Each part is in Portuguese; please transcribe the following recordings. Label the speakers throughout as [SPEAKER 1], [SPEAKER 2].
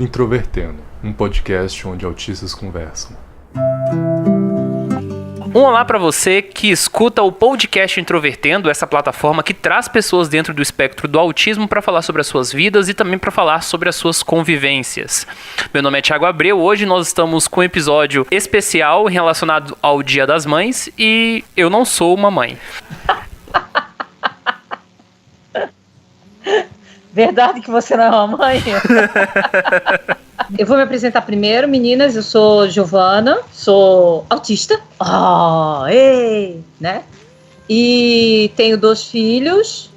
[SPEAKER 1] Introvertendo, um podcast onde autistas conversam.
[SPEAKER 2] Um olá para você que escuta o podcast Introvertendo, essa plataforma que traz pessoas dentro do espectro do autismo para falar sobre as suas vidas e também para falar sobre as suas convivências. Meu nome é Thiago Abreu, hoje nós estamos com um episódio especial relacionado ao Dia das Mães e eu não sou uma mãe.
[SPEAKER 3] Verdade que você não é uma mãe? Eu vou me apresentar primeiro, meninas. Eu sou Giovana, sou autista. Né? E tenho 2 filhos,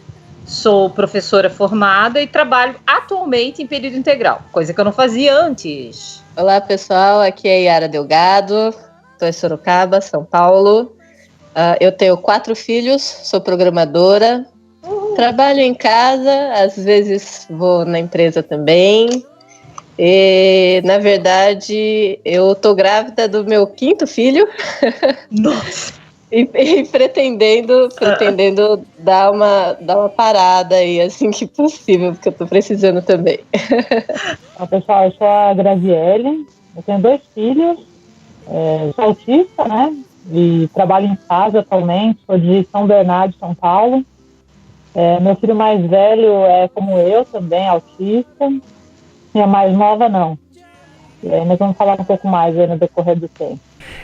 [SPEAKER 3] sou professora formada e trabalho atualmente em período integral, coisa que eu não fazia antes.
[SPEAKER 4] Olá, pessoal. Aqui é Yara Delgado, estou em Sorocaba, São Paulo. Eu tenho 4 filhos, sou programadora. Trabalho em casa, às vezes vou na empresa também. E, na verdade, eu tô grávida do meu 5º filho.
[SPEAKER 3] Nossa!
[SPEAKER 4] e pretendendo dar uma parada aí, assim que possível, porque eu tô precisando também.
[SPEAKER 5] Olá, pessoal, eu sou a Graziele, eu tenho 2 filhos, sou autista, né? E trabalho em casa atualmente, sou de São Bernardo, São Paulo. Meu filho mais velho é como eu também, autista, e a mais nova não. Nós vamos falar um pouco mais aí no decorrer do tempo.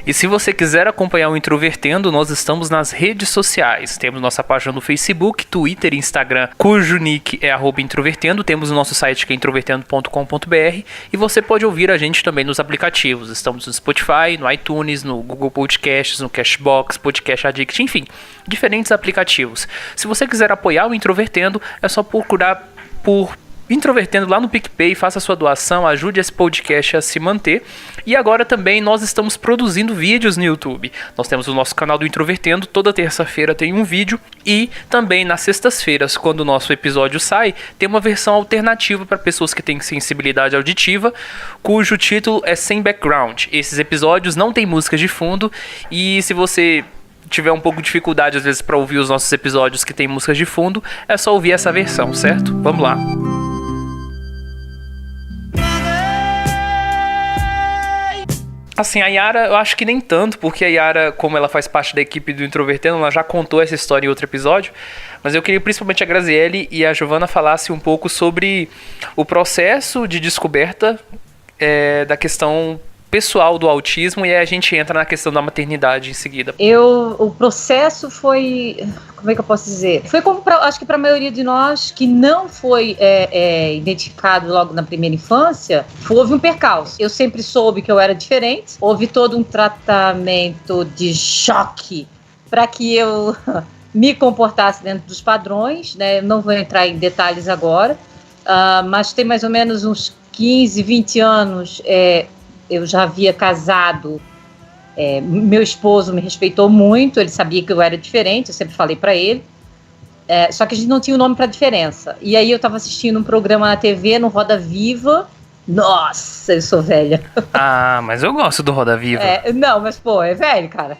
[SPEAKER 2] E se você quiser acompanhar o Introvertendo, nós estamos nas redes sociais. Temos nossa página no Facebook, Twitter e Instagram, cujo nick é @introvertendo. Temos o nosso site que é introvertendo.com.br e você pode ouvir a gente também nos aplicativos. Estamos no Spotify, no iTunes, no Google Podcasts, no Cashbox, Podcast Addict, enfim, diferentes aplicativos. Se você quiser apoiar o Introvertendo, é só procurar por Introvertendo lá no PicPay, faça a sua doação, ajude esse podcast a se manter. E agora também nós estamos produzindo vídeos no YouTube. Nós temos o nosso canal do Introvertendo, toda terça-feira tem um vídeo. E também nas sextas-feiras, quando o nosso episódio sai, tem uma versão alternativa para pessoas que têm sensibilidade auditiva, cujo título é Sem Background. Esses episódios não tem músicas de fundo e se você tiver um pouco de dificuldade às vezes para ouvir os nossos episódios que tem músicas de fundo, é só ouvir essa versão, certo? Vamos lá! Assim, a Yara, eu acho que nem tanto, porque a Yara, como ela faz parte da equipe do Introvertendo, ela já contou essa história em outro episódio, mas eu queria principalmente a Graziele e a Giovana falassem um pouco sobre o processo de descoberta da questão pessoal do autismo, e aí a gente entra na questão da maternidade em seguida.
[SPEAKER 3] O processo foi, como é que eu posso dizer? Foi como acho que para a maioria de nós que não foi identificado logo na primeira infância, houve um percalço. Eu sempre soube que eu era diferente, houve todo um tratamento de choque para que eu me comportasse dentro dos padrões, né? Eu não vou entrar em detalhes agora, mas tem mais ou menos uns 15, 20 anos, eu já havia casado, meu esposo me respeitou muito, ele sabia que eu era diferente, eu sempre falei para ele, só que a gente não tinha um nome para diferença. E aí eu estava assistindo um programa na TV, no Roda Viva. Nossa, eu sou velha.
[SPEAKER 2] Ah, mas eu gosto do Roda Viva.
[SPEAKER 3] Não, mas pô, é velho, cara.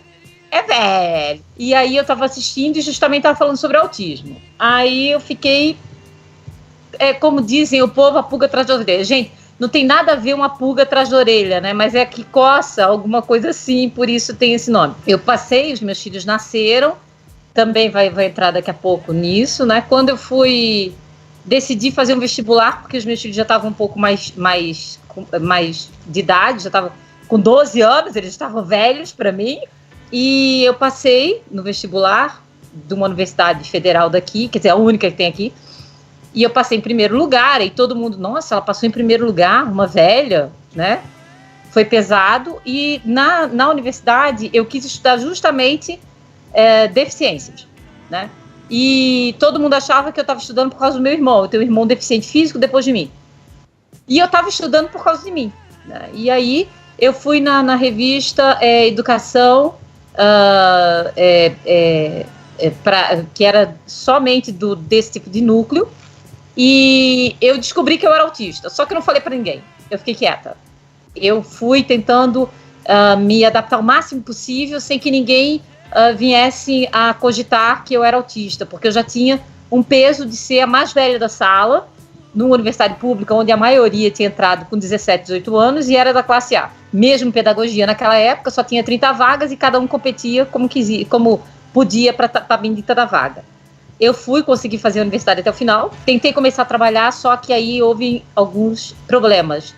[SPEAKER 3] É velho. E aí eu estava assistindo e justamente estava falando sobre autismo. Aí eu fiquei, como dizem o povo, a pulga atrás da orelha. Gente, não tem nada a ver uma pulga atrás da orelha, né? Mas é que coça, alguma coisa assim, por isso tem esse nome. Eu passei, os meus filhos nasceram, também vai entrar daqui a pouco nisso, né? Quando eu decidi fazer um vestibular, porque os meus filhos já estavam um pouco mais de idade, já estavam com 12 anos, eles estavam velhos para mim, e eu passei no vestibular de uma universidade federal daqui, quer dizer, a única que tem aqui. E eu passei em primeiro lugar, e todo mundo, nossa, ela passou em primeiro lugar, uma velha, né? Foi pesado, e na universidade eu quis estudar justamente deficiências, né? E todo mundo achava que eu estava estudando por causa do meu irmão. Eu tenho um irmão deficiente físico depois de mim. E eu estava estudando por causa de mim, né? E aí eu fui na revista Educação, que era somente desse tipo de núcleo. E eu descobri que eu era autista, só que eu não falei para ninguém, eu fiquei quieta. Eu fui tentando me adaptar o máximo possível, sem que ninguém viesse a cogitar que eu era autista, porque eu já tinha um peso de ser a mais velha da sala, numa universidade pública onde a maioria tinha entrado com 17, 18 anos e era da classe A. Mesmo pedagogia naquela época só tinha 30 vagas e cada um competia como podia para a bendita da vaga. Eu consegui fazer a universidade até o final, tentei começar a trabalhar, só que aí houve alguns problemas.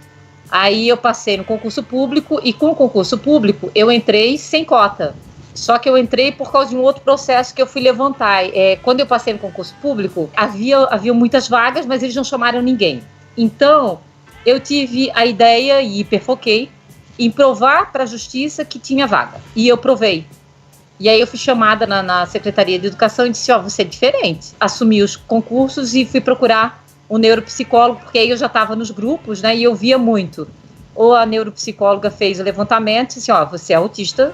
[SPEAKER 3] Aí eu passei no concurso público e com o concurso público eu entrei sem cota. Só que eu entrei por causa de um outro processo que eu fui levantar. Quando eu passei no concurso público, havia muitas vagas, mas eles não chamaram ninguém. Então, eu tive a ideia e hiperfoquei em provar para a justiça que tinha vaga. E eu provei. E aí eu fui chamada na Secretaria de Educação e disse, você é diferente. Assumi os concursos e fui procurar um neuropsicólogo, porque aí eu já estava nos grupos, né, e eu via muito. Ou a neuropsicóloga fez o levantamento e disse, você é autista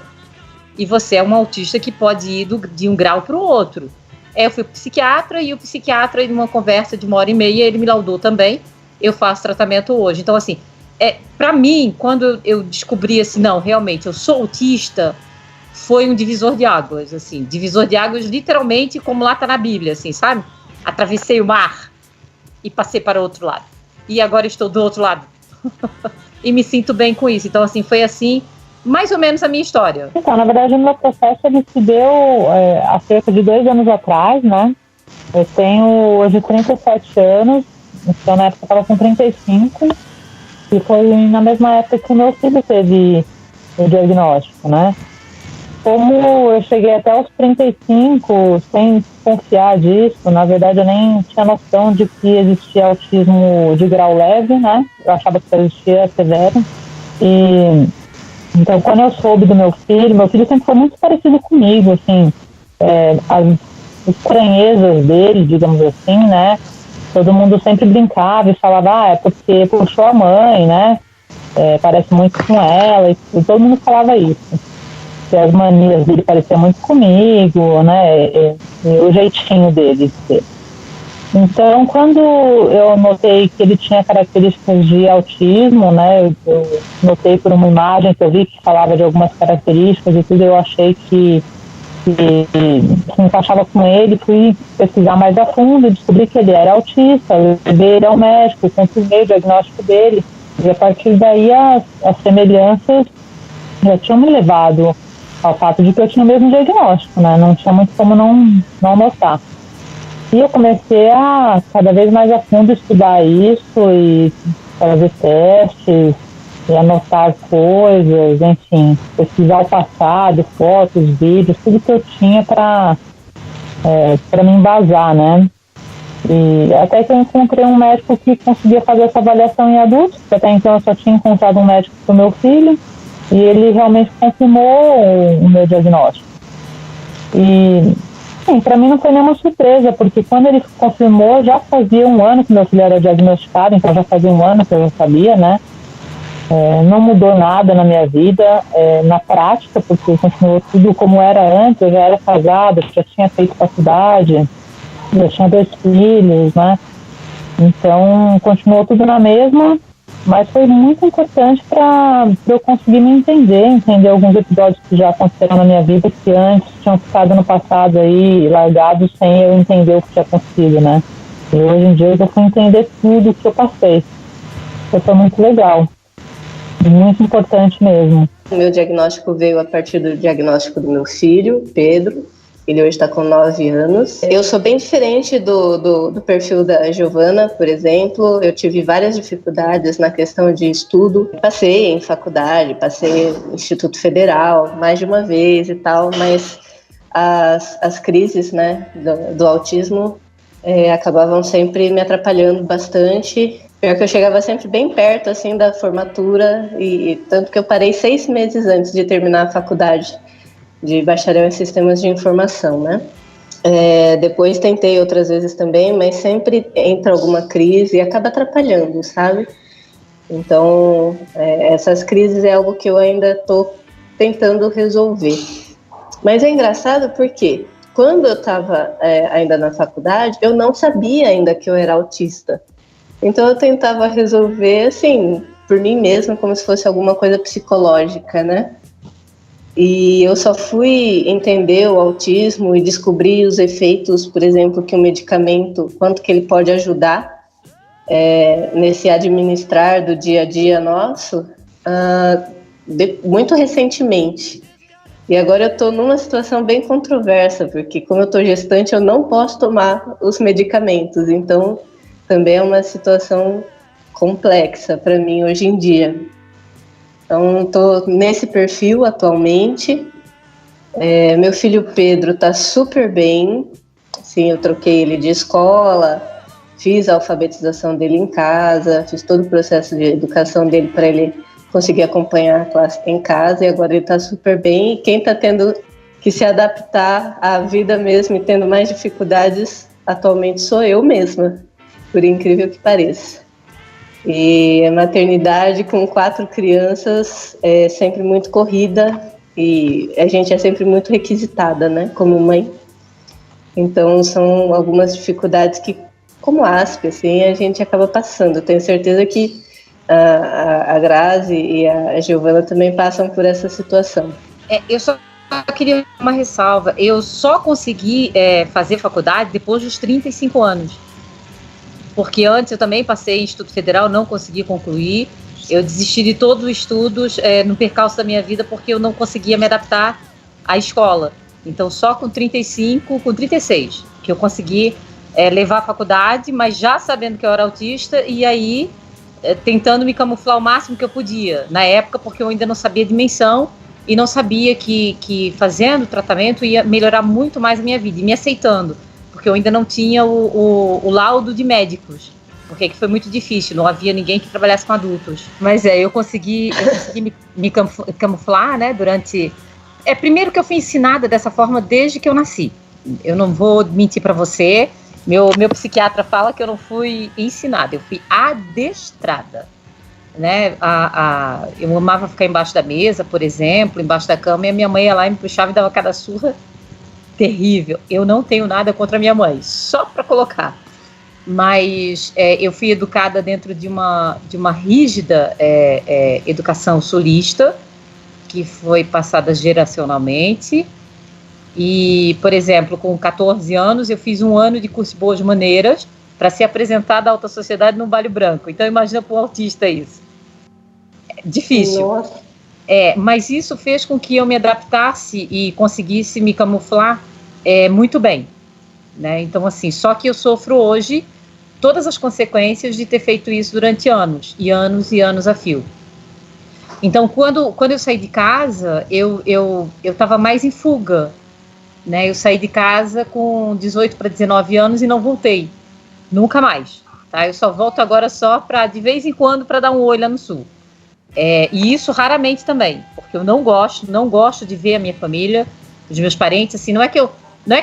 [SPEAKER 3] e você é um autista que pode ir de um grau para o outro. Eu fui pro psiquiatra e o psiquiatra, em uma conversa de 1h30, ele me laudou também. Eu faço tratamento hoje. Então, assim, para mim, quando eu descobri assim, não, realmente, eu sou autista, foi um divisor de águas, assim. Divisor de águas, literalmente, como lá tá na Bíblia, assim, sabe? Atravessei o mar e passei para o outro lado. E agora estou do outro lado. E me sinto bem com isso. Então, assim, foi assim, mais ou menos a minha história.
[SPEAKER 5] Então, na verdade, o meu processo ele se deu há cerca de 2 anos atrás, né? Eu tenho hoje 37 anos, então na época eu estava com 35, e foi na mesma época que o meu filho teve o diagnóstico, né? Como eu cheguei até os 35 sem confiar disso, na verdade eu nem tinha noção de que existia autismo de grau leve, né? Eu achava que existia severo. E então quando eu soube do meu filho sempre foi muito parecido comigo, assim, as estranhezas dele, digamos assim, né? Todo mundo sempre brincava e falava, é porque puxou a mãe, né? Parece muito com ela, e todo mundo falava isso. Que as manias dele pareciam muito comigo, né? O jeitinho dele de ser. Então, quando eu notei que ele tinha características de autismo, né? Eu notei por uma imagem que eu vi que falava de algumas características e tudo, eu achei que se encaixava com ele, fui pesquisar mais a fundo e descobri que ele era autista, levei ele ao médico, confirmei o diagnóstico dele, e a partir daí as semelhanças já tinham me levado ao fato de que eu tinha o mesmo diagnóstico, né? Não tinha muito como não notar. E eu comecei a cada vez mais a fundo estudar isso e fazer testes e anotar coisas, enfim, pesquisar o passado, fotos, vídeos, tudo que eu tinha para me embasar, né? E até que eu encontrei um médico que conseguia fazer essa avaliação em adultos, porque até então eu só tinha encontrado um médico para o meu filho, e ele realmente confirmou o meu diagnóstico. E, sim, para mim não foi nenhuma surpresa, porque quando ele confirmou, já fazia 1 ano que meu filho era diagnosticado, então já fazia 1 ano que eu já sabia, né? Não mudou nada na minha vida, na prática, porque continuou tudo como era antes. Eu já era casada, já tinha feito faculdade, já tinha 2 filhos, né? Então, continuou tudo na mesma, mas foi muito importante para eu conseguir me entender alguns episódios que já aconteceram na minha vida, que antes tinham ficado no passado aí, largados, sem eu entender o que tinha acontecido, né? E hoje em dia eu já fui entender tudo o que eu passei. Isso foi muito legal. Muito importante mesmo.
[SPEAKER 4] O meu diagnóstico veio a partir do diagnóstico do meu filho, Pedro. Ele hoje está com 9 anos. Eu sou bem diferente do perfil da Giovana, por exemplo. Eu tive várias dificuldades na questão de estudo. Passei em faculdade, passei no Instituto Federal mais de uma vez e tal, mas as crises, né, do autismo acabavam sempre me atrapalhando bastante. Pior que eu chegava sempre bem perto, assim, da formatura, e tanto que eu parei 6 meses antes de terminar a faculdade de bacharel em sistemas de informação, né? Depois tentei outras vezes também, mas sempre entra alguma crise e acaba atrapalhando, sabe? Então, essas crises é algo que eu ainda estou tentando resolver. Mas é engraçado porque quando eu estava ainda na faculdade, eu não sabia ainda que eu era autista. Então eu tentava resolver, assim, por mim mesma, como se fosse alguma coisa psicológica, né? E eu só fui entender o autismo e descobrir os efeitos, por exemplo, que o medicamento, quanto que ele pode ajudar nesse administrar do dia a dia nosso, muito recentemente. E agora eu estou numa situação bem controversa, porque como eu estou gestante, eu não posso tomar os medicamentos. Então, também é uma situação complexa para mim hoje em dia. Então, estou nesse perfil atualmente. Meu filho Pedro está super bem. Sim, eu troquei ele de escola, fiz a alfabetização dele em casa, fiz todo o processo de educação dele para ele conseguir acompanhar a classe em casa, e agora ele está super bem. E quem está tendo que se adaptar à vida mesmo e tendo mais dificuldades atualmente sou eu mesma, por incrível que pareça. E a maternidade com 4 crianças é sempre muito corrida e a gente é sempre muito requisitada, né, como mãe. Então são algumas dificuldades que, como ASP, assim, a gente acaba passando. Eu tenho certeza que a Grazi e a Giovana também passam por essa situação.
[SPEAKER 3] Eu só queria uma ressalva. Eu só consegui fazer faculdade depois dos 35 anos. Porque antes eu também passei em Instituto Federal, não consegui concluir. Eu desisti de todos os estudos no percalço da minha vida porque eu não conseguia me adaptar à escola. Então só com 35, com 36, que eu consegui levar a faculdade, mas já sabendo que eu era autista, e aí tentando me camuflar o máximo que eu podia, na época, porque eu ainda não sabia a dimensão e não sabia que fazendo o tratamento ia melhorar muito mais a minha vida, e me aceitando, porque eu ainda não tinha o laudo de médicos, porque foi muito difícil, não havia ninguém que trabalhasse com adultos. Mas eu consegui me camuflar, né, durante... primeiro que eu fui ensinada dessa forma desde que eu nasci. Eu não vou mentir para você, meu psiquiatra fala que eu não fui ensinada, eu fui adestrada, né? Eu amava ficar embaixo da mesa, por exemplo, embaixo da cama, e a minha mãe ia lá e me puxava e dava cada surra terrível. Eu não tenho nada contra a minha mãe, só para colocar. Mas eu fui educada dentro de uma rígida educação sulista, que foi passada geracionalmente. E, por exemplo, com 14 anos, eu fiz 1 ano de curso de boas maneiras para ser apresentada à alta sociedade num baile branco. Então, imagina para um autista isso. É difícil.
[SPEAKER 4] Nossa.
[SPEAKER 3] Mas isso fez com que eu me adaptasse e conseguisse me camuflar muito bem, né? Então, assim, só que eu sofro hoje todas as consequências de ter feito isso durante anos e anos e anos a fio. Então, quando eu saí de casa, eu estava mais em fuga, né? Eu saí de casa com 18 para 19 anos e não voltei, nunca mais, tá? Eu só volto agora só de vez em quando para dar um oi lá no sul. E isso raramente também, porque eu não gosto de ver a minha família, os meus parentes, assim, não é que eu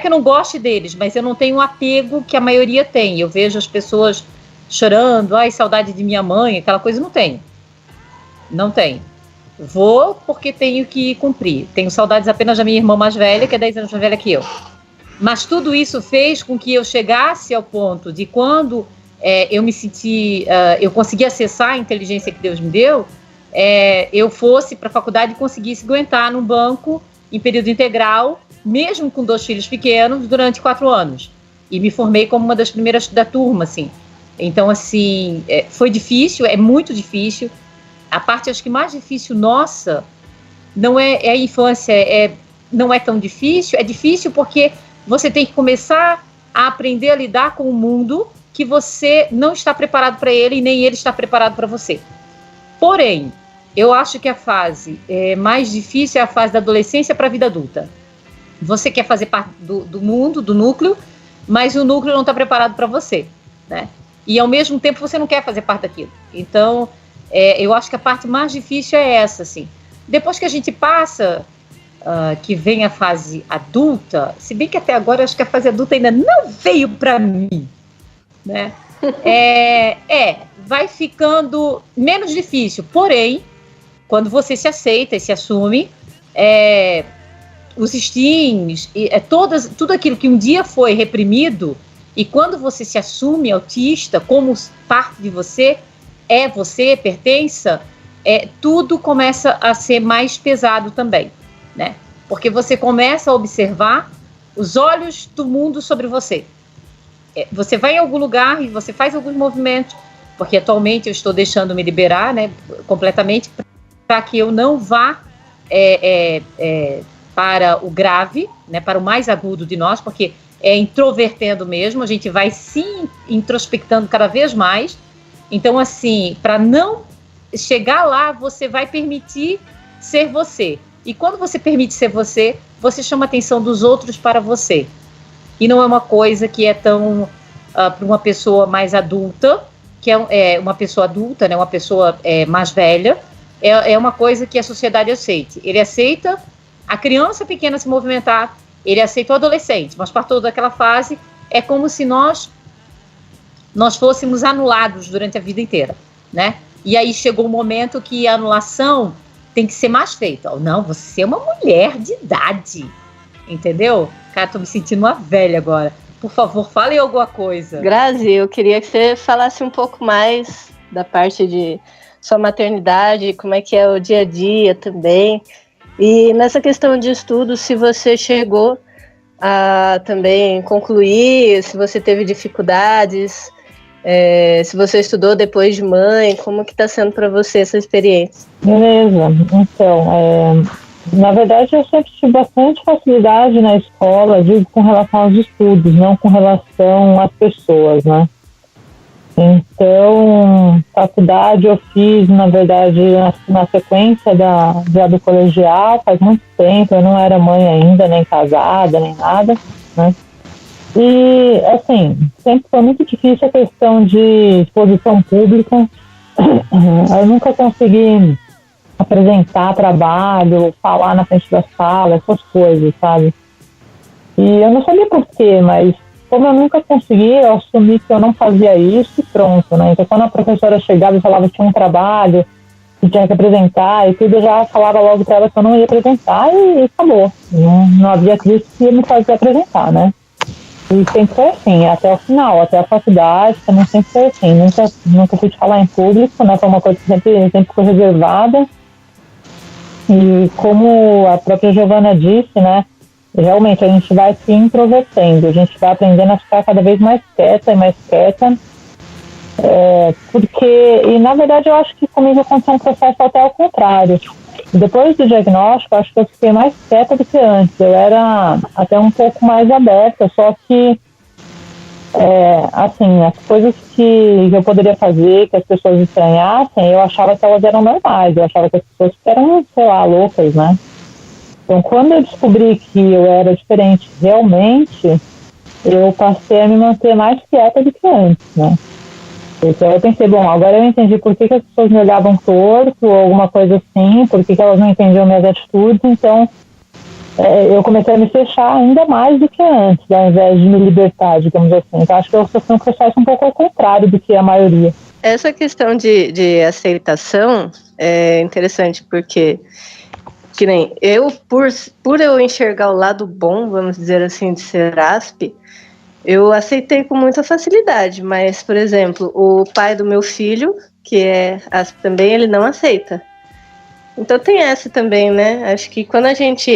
[SPEAKER 3] não goste deles, mas eu não tenho o apego que a maioria tem. Eu vejo as pessoas chorando, saudade de minha mãe, aquela coisa, não tenho. Vou porque tenho que cumprir. Tenho saudades apenas da minha irmã mais velha, que é 10 anos mais velha que eu. Mas tudo isso fez com que eu chegasse ao ponto de quando eu me senti, eu consegui acessar a inteligência que Deus me deu, eu fosse para a faculdade e conseguisse aguentar num banco em período integral, mesmo com 2 filhos pequenos, durante 4 anos. E me formei como uma das primeiras da turma, assim. Então, assim, foi difícil, é muito difícil. A parte, acho que mais difícil nossa, não é a infância, não é tão difícil, é difícil porque você tem que começar a aprender a lidar com o mundo que você não está preparado para ele e nem ele está preparado para você. Porém, eu acho que a fase mais difícil é a fase da adolescência para a vida adulta. Você quer fazer parte do mundo, do núcleo, mas o núcleo não está preparado para você, né? E ao mesmo tempo você não quer fazer parte daquilo. Então, eu acho que a parte mais difícil é essa, assim. Depois que a gente passa, que vem a fase adulta, se bem que até agora eu acho que a fase adulta ainda não veio para mim, né? Vai ficando menos difícil. Porém, quando você se aceita e se assume, os instintos, tudo aquilo que um dia foi reprimido, e quando você se assume autista como parte de você, você, pertença, tudo começa a ser mais pesado também, né? Porque você começa a observar os olhos do mundo sobre você. Você vai em algum lugar e você faz alguns movimentos porque atualmente eu estou deixando me liberar, né, completamente, para que eu não vá para o grave, né, para o mais agudo de nós, porque é introvertendo mesmo, a gente vai se introspectando cada vez mais. Então, assim, para não chegar lá, você vai permitir ser você. E quando você permite ser você, você chama a atenção dos outros para você. E não é uma coisa que é tão para uma pessoa mais adulta, que é uma pessoa adulta, né, uma pessoa mais velha, é uma coisa que a sociedade aceite. Ele aceita a criança pequena se movimentar, ele aceita o adolescente, mas para toda aquela fase é como se nós fôssemos anulados durante a vida inteira, né? E aí chegou um momento que a anulação tem que ser mais feita. Não, você é uma mulher de idade, entendeu? Cara, tô me sentindo uma velha agora. Por favor, fale alguma coisa.
[SPEAKER 4] Grazi, eu queria que você falasse um pouco mais da parte de sua maternidade, como é que é o dia a dia também. E nessa questão de estudo, se você chegou a também concluir, se você teve dificuldades, se você estudou depois de mãe, como que está sendo para você essa experiência?
[SPEAKER 5] Beleza, então, na verdade eu sempre tive bastante facilidade na escola, digo com relação aos estudos, não com relação às pessoas, né? Então, faculdade eu fiz, na verdade, na sequência do colegial, faz muito tempo, eu não era mãe ainda, nem casada, nem nada, né? E, assim, sempre foi muito difícil a questão de exposição pública. Eu nunca consegui apresentar trabalho, falar na frente da sala, essas coisas, sabe? E eu não sabia por quê, mas como eu nunca consegui, eu assumi que eu não fazia isso e pronto, né? Então, quando a professora chegava e falava que tinha um trabalho, que tinha que apresentar e tudo, eu já falava logo para ela que eu não ia apresentar e acabou. Não havia crise que ia me fazer apresentar, né? E sempre foi assim, até o final, até a faculdade, também sempre foi assim. Nunca fui falar em público, né? Foi uma coisa que sempre foi reservada. E como a própria Giovana disse, né? Realmente a gente vai se introvertendo, a gente vai aprendendo a ficar cada vez mais quieta e mais quieta. E na verdade eu acho que comigo aconteceu um processo até ao contrário. Depois do diagnóstico, acho que eu fiquei mais quieta do que antes. Eu era até um pouco mais aberta, só que, assim, as coisas que eu poderia fazer, que as pessoas estranhassem, eu achava que elas eram normais. Eu achava que as pessoas eram, sei lá, loucas, né? Então, quando eu descobri que eu era diferente realmente, eu passei a me manter mais quieta do que antes, né? Então eu pensei, bom, agora eu entendi por que as pessoas me olhavam torto ou alguma coisa assim, por que elas não entendiam minhas atitudes, então eu comecei a me fechar ainda mais do que antes, ao invés de me libertar, digamos assim. Então acho que eu sofri um processo um pouco ao contrário do que a maioria.
[SPEAKER 4] Essa questão de aceitação é interessante, porque que nem eu, por eu enxergar o lado bom, vamos dizer assim, de ser ASP, eu aceitei com muita facilidade, mas, por exemplo, o pai do meu filho, que é ASP também, ele não aceita. Então tem essa também, né? Acho que quando a gente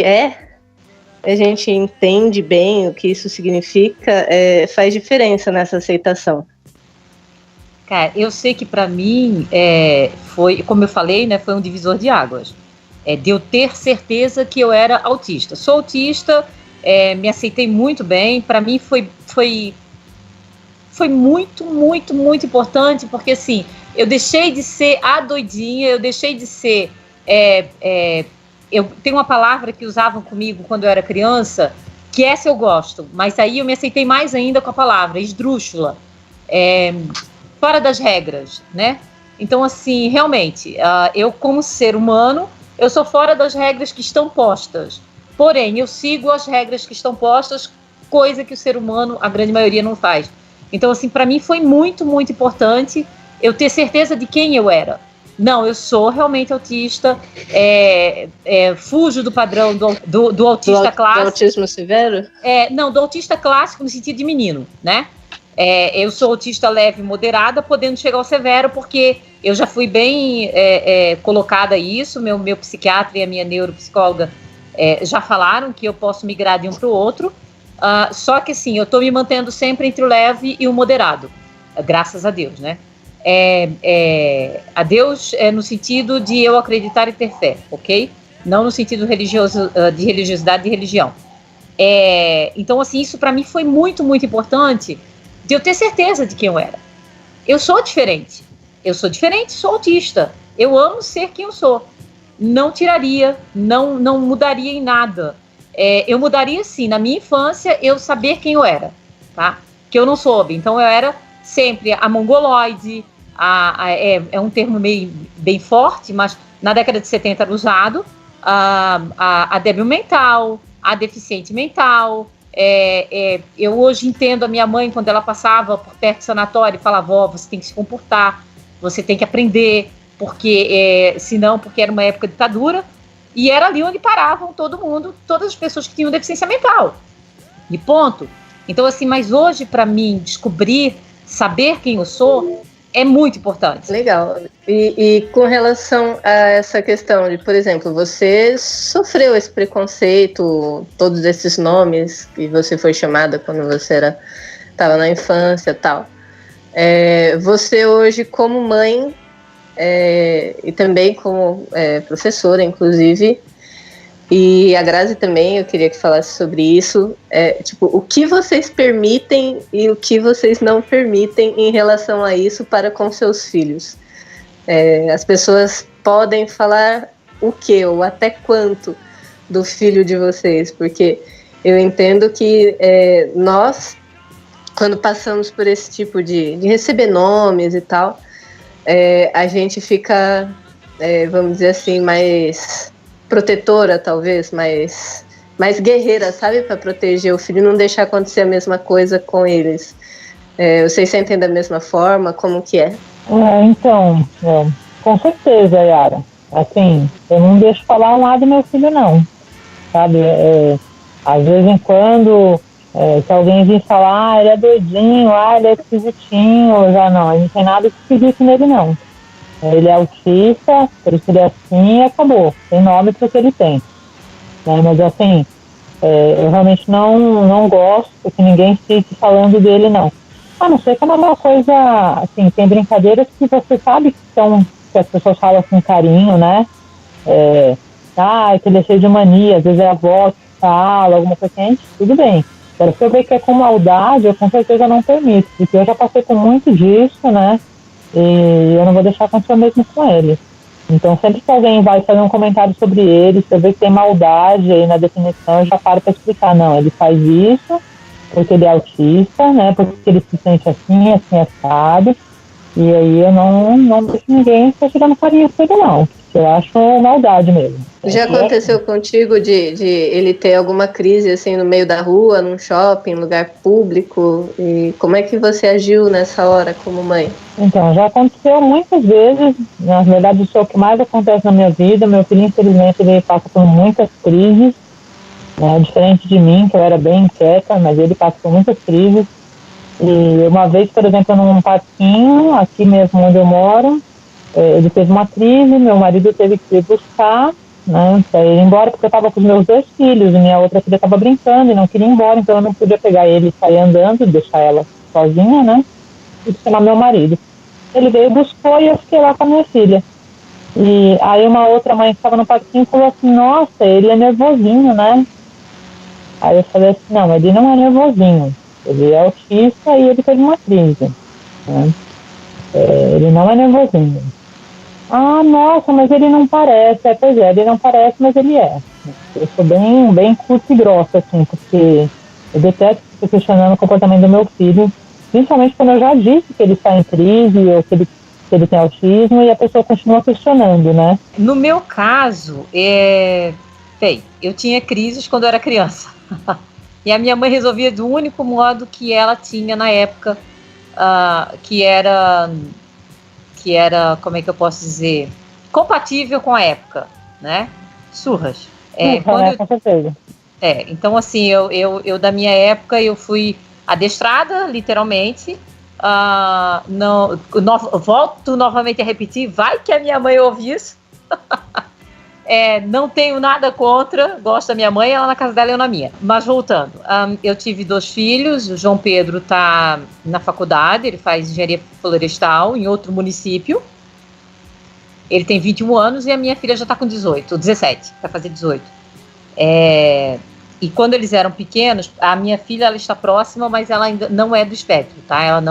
[SPEAKER 4] entende bem o que isso significa, faz diferença nessa aceitação.
[SPEAKER 3] Cara, eu sei que para mim foi, como eu falei, né, foi um divisor de águas. De eu ter certeza que eu era autista. Sou autista, me aceitei muito bem. Para mim foi muito, muito, muito importante, porque assim, eu deixei de ser a doidinha, eu deixei de ser... eu tenho uma palavra que usavam comigo quando eu era criança, que essa eu gosto, mas aí eu me aceitei mais ainda com a palavra esdrúxula, fora das regras, né? Então, assim, realmente, eu como ser humano, eu sou fora das regras que estão postas. Porém, eu sigo as regras que estão postas, coisa que o ser humano, a grande maioria, não faz. Então, assim, para mim foi muito, muito importante eu ter certeza de quem eu era. Não, eu sou realmente autista, fujo do padrão do autista clássico.
[SPEAKER 4] Do autismo severo?
[SPEAKER 3] Não, do autista clássico no sentido de menino, né? Eu sou autista leve e moderada, podendo chegar ao severo, porque eu já fui bem colocada a isso, meu psiquiatra e a minha neuropsicóloga já falaram que eu posso migrar de um para o outro, só que assim, eu estou me mantendo sempre entre o leve e o moderado, graças a Deus, né? A Deus no sentido de eu acreditar e ter fé, ok? Não no sentido religioso, de religiosidade e religião. Então, assim, isso para mim foi muito, muito importante de eu ter certeza de quem eu era. Eu sou diferente, sou autista, eu amo ser quem eu sou. Não tiraria, não mudaria em nada. Eu mudaria, sim, na minha infância, eu saber quem eu era, tá? Que eu não soube. Então, eu era sempre a mongoloide, é um termo meio bem forte, mas na década de 70 era usado, a débil mental, a deficiente mental. Eu hoje entendo a minha mãe quando ela passava por perto do sanatório e falava: "Vó, você tem que se comportar, você tem que aprender", porque era uma época de ditadura, e era ali onde paravam todo mundo, todas as pessoas que tinham deficiência mental. E ponto. Então, assim, mas hoje, para mim, descobrir, saber quem eu sou, é muito importante.
[SPEAKER 4] Legal. E com relação a essa questão de, por exemplo, você sofreu esse preconceito, todos esses nomes que você foi chamada quando você estava na infância e tal. Você hoje, como mãe, e também como professora, inclusive, e a Grazi também, eu queria que falasse sobre isso, o que vocês permitem e o que vocês não permitem em relação a isso para com seus filhos. As pessoas podem falar o que ou até quanto do filho de vocês, porque eu entendo que nós, quando passamos por esse tipo de receber nomes e tal, a gente fica, vamos dizer assim, mais protetora, talvez, mais guerreira, sabe? Para proteger o filho e não deixar acontecer a mesma coisa com eles. Vocês sentem da mesma forma? Como que é?
[SPEAKER 5] Então, com certeza, Yara. Assim, eu não deixo falar um lado do meu filho, não. Sabe? Às vezes em quando, se alguém vir falar, ele é doidinho, ele é esquisitinho, já não tem nada esquisito nele, não. Ele é autista, por isso ele é assim e acabou. Tem nome para o que ele tem. Mas assim, eu realmente não gosto que ninguém fique falando dele, não. A não ser que é uma coisa, assim, tem brincadeiras que você sabe que as pessoas falam com carinho, né? Que ele é cheio de mania, às vezes é a avó que fala, alguma coisa assim, tudo bem. Agora, se eu ver que é com maldade, eu com certeza não permito, porque eu já passei por muito disso, né? E eu não vou deixar acontecer o mesmo com ele. Então, sempre que alguém vai fazer um comentário sobre ele, se eu ver que tem maldade aí na definição, eu já paro para explicar. Não, ele faz isso porque ele é autista, né? Porque ele se sente assim, assado. E aí eu não deixo ninguém estar tirando farinha com ele, não. Eu acho maldade mesmo.
[SPEAKER 4] Já aconteceu contigo de ele ter alguma crise assim no meio da rua, num shopping, lugar público? E como é que você agiu nessa hora como mãe?
[SPEAKER 5] Então, já aconteceu muitas vezes. Na verdade, isso é o que mais acontece na minha vida. Meu filho, infelizmente, ele passa por muitas crises, né? Diferente de mim, que eu era bem inquieta, mas ele passa por muitas crises. E uma vez, por exemplo, num parquinho, aqui mesmo onde eu moro, ele teve uma crise, meu marido teve que ir buscar, né, para ir embora, porque eu estava com os meus 2 filhos, e minha outra filha estava brincando e não queria ir embora, então eu não podia pegar ele e sair andando, deixar ela sozinha, né, e chamar meu marido. Ele veio, buscou e eu fiquei lá com a minha filha. E aí uma outra mãe que estava no parquinho falou assim: "Nossa, ele é nervosinho, né?" Aí eu falei assim: "Não, ele não é nervosinho, ele é autista e ele teve uma crise, né? Ele não é nervosinho." "Ah, nossa, mas ele não parece." Pois é, ele não parece, mas ele é. Eu sou bem curta e grossa, assim, porque eu detesto ficar questionando o comportamento do meu filho, principalmente quando eu já disse que ele está em crise ou que ele tem autismo e a pessoa continua questionando, né?
[SPEAKER 3] No meu caso, eu tinha crises quando eu era criança. E a minha mãe resolvia do único modo que ela tinha na época, que era, como é que eu posso dizer, compatível com a época, né? Surras.
[SPEAKER 5] Com certeza.
[SPEAKER 3] Então, assim, eu da minha época, eu fui adestrada, literalmente. Volto novamente a repetir, vai que a minha mãe ouve isso. Não tenho nada contra, gosto da minha mãe, ela na casa dela e eu na minha. Mas voltando, eu tive 2 filhos, o João Pedro está na faculdade, ele faz engenharia florestal em outro município. Ele tem 21 anos e a minha filha já está com 17, vai fazer 18. E quando eles eram pequenos, a minha filha ela está próxima, mas ela ainda não é do espectro, tá? Ela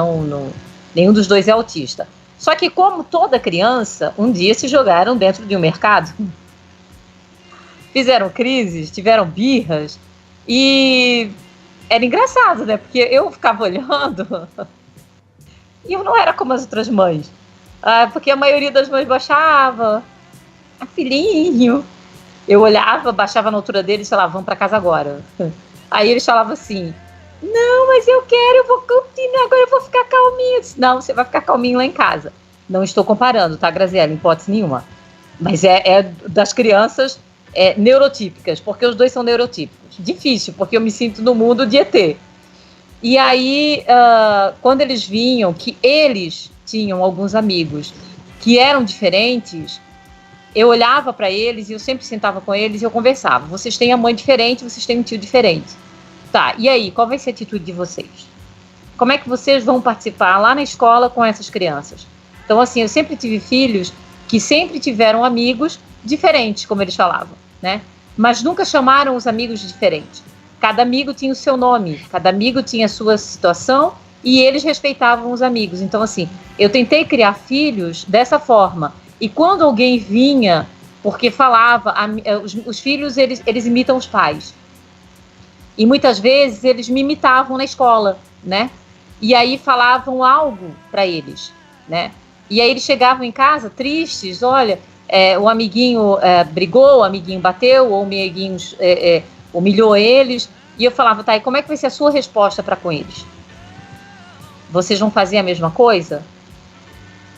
[SPEAKER 3] nenhum dos dois é autista. Só que como toda criança, um dia se jogaram dentro de um mercado, fizeram crises, tiveram birras, e era engraçado, né? Porque eu ficava olhando e eu não era como as outras mães. Porque a maioria das mães baixava, filhinho. Eu olhava, baixava na altura deles e falava, vamos para casa agora. Aí eles falavam assim, não, mas eu vou continuar, agora eu vou ficar calminho. Eu disse, não, você vai ficar calminho lá em casa. Não estou comparando, tá, Graziela? Em hipótese nenhuma. Mas é das crianças neurotípicas, porque os dois são neurotípicos. Difícil, porque eu me sinto no mundo de ET. E aí, quando eles vinham, que eles tinham alguns amigos que eram diferentes, eu olhava para eles e eu sempre sentava com eles e eu conversava. Vocês têm a mãe diferente, vocês têm um tio diferente. Tá, e aí, qual vai ser a atitude de vocês? Como é que vocês vão participar lá na escola com essas crianças? Então, assim, eu sempre tive filhos que sempre tiveram amigos diferentes, como eles falavam, né? Mas nunca chamaram os amigos de diferentes. Cada amigo tinha o seu nome, cada amigo tinha a sua situação e eles respeitavam os amigos. Então, assim, eu tentei criar filhos dessa forma. E quando alguém vinha, porque falava, os filhos, eles imitam os pais. E muitas vezes eles me imitavam na escola, né? E aí falavam algo para eles, né? E aí eles chegavam em casa tristes, olha, o amiguinho brigou, o amiguinho bateu, ou o amiguinho humilhou eles. E eu falava, tá, e como é que vai ser a sua resposta para com eles? Vocês vão fazer a mesma coisa?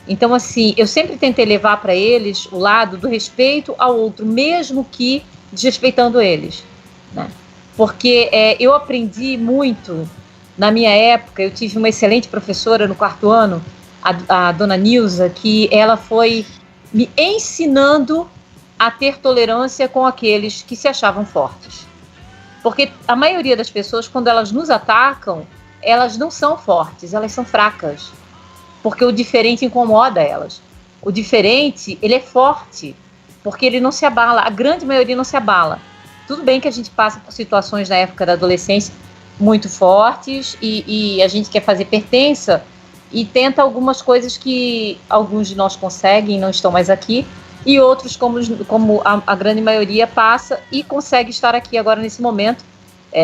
[SPEAKER 3] Então, assim, eu sempre tentei levar para eles o lado do respeito ao outro, mesmo que desrespeitando eles, né? Porque eu aprendi muito na minha época. Eu tive uma excelente professora no 4º ano, a dona Nilza, que ela foi me ensinando a ter tolerância com aqueles que se achavam fortes. Porque a maioria das pessoas, quando elas nos atacam, elas não são fortes, elas são fracas. Porque o diferente incomoda elas. O diferente, ele é forte, porque ele não se abala. A grande maioria não se abala. Tudo bem que a gente passa por situações na época da adolescência muito fortes e a gente quer fazer pertença e tenta algumas coisas que alguns de nós conseguem, não estão mais aqui, e outros, como a grande maioria, passa e consegue estar aqui agora nesse momento,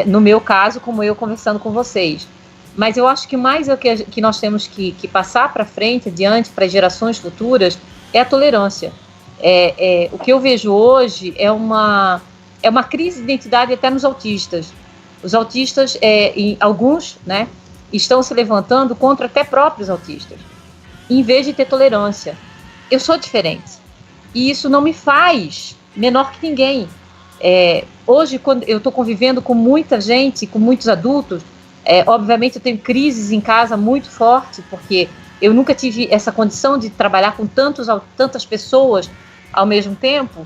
[SPEAKER 3] no meu caso, como eu conversando com vocês. Mas eu acho que mais é o que nós temos que passar para frente, adiante, para as gerações futuras, é a tolerância. O que eu vejo hoje é uma crise de identidade até nos autistas. Os autistas, alguns, né, estão se levantando contra até próprios autistas, em vez de ter tolerância. Eu sou diferente, e isso não me faz menor que ninguém. Hoje, quando eu estou convivendo com muita gente, com muitos adultos, obviamente eu tenho crises em casa muito fortes, porque eu nunca tive essa condição de trabalhar com tantas pessoas ao mesmo tempo,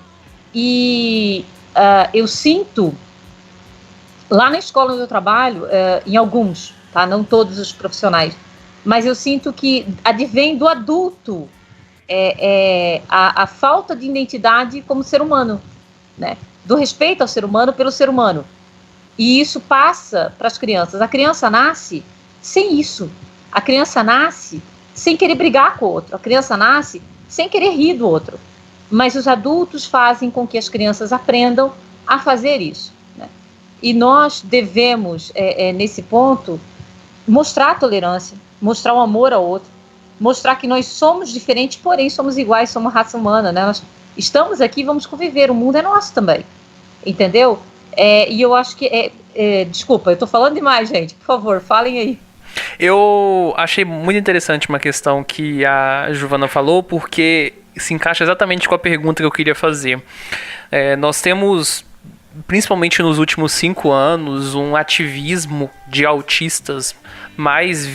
[SPEAKER 3] e eu sinto, lá na escola onde eu trabalho, em alguns, tá? Não todos os profissionais, mas eu sinto que advém do adulto a falta de identidade como ser humano, né? Do respeito ao ser humano pelo ser humano. E isso passa para as crianças. A criança nasce sem isso. A criança nasce sem querer brigar com o outro. A criança nasce sem querer rir do outro. Mas os adultos fazem com que as crianças aprendam a fazer isso, né? E nós devemos, nesse ponto, mostrar a tolerância, mostrar o amor ao outro, mostrar que nós somos diferentes, porém somos iguais, somos raça humana, né? Nós estamos aqui, vamos conviver, o mundo é nosso também, entendeu? E eu acho que... desculpa, eu tô falando demais, gente. Por favor, falem aí.
[SPEAKER 2] Eu achei muito interessante uma questão que a Giovana falou, porque se encaixa exatamente com a pergunta que eu queria fazer. Nós temos, principalmente nos últimos 5 anos, um ativismo de autistas mais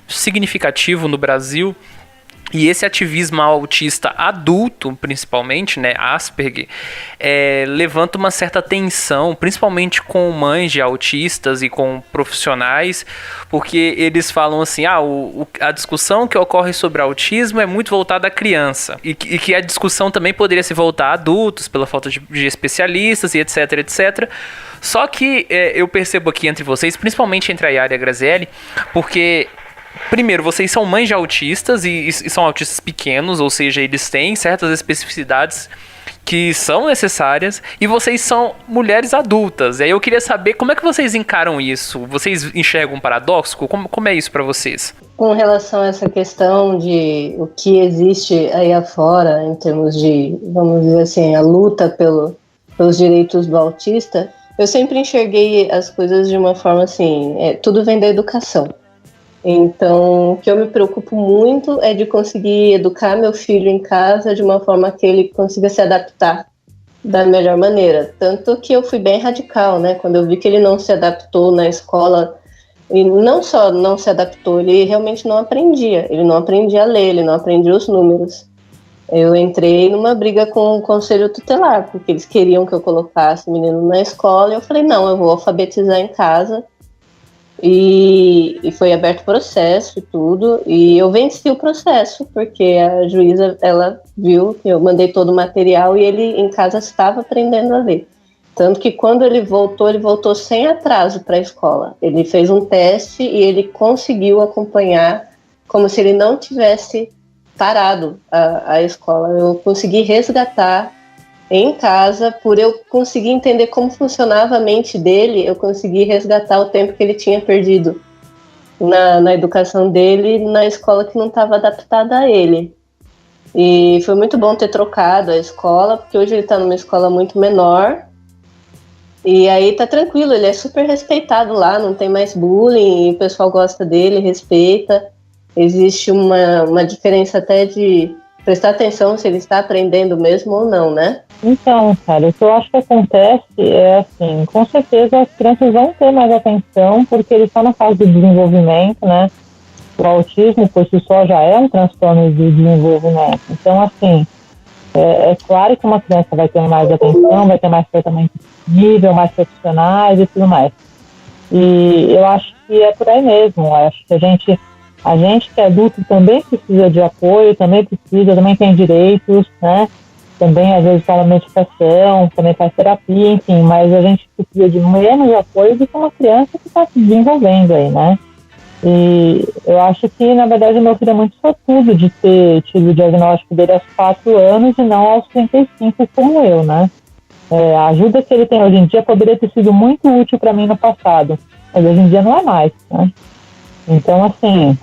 [SPEAKER 2] significativo no Brasil, E esse ativismo autista adulto, principalmente, né, Asperger, levanta uma certa tensão, principalmente com mães de autistas e com profissionais, porque eles falam assim, a discussão que ocorre sobre autismo é muito voltada à criança, e que a discussão também poderia se voltar a adultos, pela falta de especialistas e etc, etc. Só que eu percebo aqui entre vocês, principalmente entre a Yara e a Graziele, porque... Primeiro, vocês são mães de autistas e são autistas pequenos, ou seja, eles têm certas especificidades que são necessárias, e vocês são mulheres adultas. E aí eu queria saber como é que vocês encaram isso? Vocês enxergam um paradoxo? Como é isso para vocês?
[SPEAKER 4] Com relação a essa questão de o que existe aí afora, em termos de, vamos dizer assim, a luta pelos direitos do autista, eu sempre enxerguei as coisas de uma forma assim, tudo vem da educação. Então, o que eu me preocupo muito é de conseguir educar meu filho em casa de uma forma que ele consiga se adaptar da melhor maneira. Tanto que eu fui bem radical, né? Quando eu vi que ele não se adaptou na escola, e não só não se adaptou, ele realmente não aprendia. Ele não aprendia a ler, ele não aprendia os números. Eu entrei numa briga com o conselho tutelar, porque eles queriam que eu colocasse o menino na escola, e eu falei, não, eu vou alfabetizar em casa. E foi aberto processo e tudo, e eu venci o processo, porque a juíza, ela viu que eu mandei todo o material e ele em casa estava aprendendo a ler. Tanto que quando ele voltou sem atraso para a escola. Ele fez um teste e ele conseguiu acompanhar como se ele não tivesse parado a escola. Eu consegui resgatar em casa, por eu conseguir entender como funcionava a mente dele, eu consegui resgatar o tempo que ele tinha perdido na educação dele, na escola que não estava adaptada a ele. E foi muito bom ter trocado a escola, porque hoje ele está numa escola muito menor, e aí tá tranquilo, ele é super respeitado lá, não tem mais bullying, o pessoal gosta dele, respeita. Existe uma diferença até de prestar atenção se ele está aprendendo mesmo ou não, né?
[SPEAKER 5] Então, cara, o que eu acho que acontece é assim, com certeza as crianças vão ter mais atenção porque eles estão na fase de desenvolvimento, né? O autismo, por si só, já é um transtorno de desenvolvimento. Então, assim, é claro que uma criança vai ter mais atenção, vai ter mais tratamento nível, mais profissionais e tudo mais. E eu acho que é por aí mesmo. Eu acho que a gente que é adulto também precisa de apoio, também tem direitos, né? Também às vezes faz medicação, também faz terapia, enfim, mas a gente precisa de menos apoio do que uma criança que está se desenvolvendo aí, né? E eu acho que, na verdade, o meu filho é muito sortudo de ter tido o diagnóstico dele aos 4 anos e não aos 35, como eu, né? A ajuda que ele tem hoje em dia poderia ter sido muito útil para mim no passado, mas hoje em dia não é mais, né? Então, assim,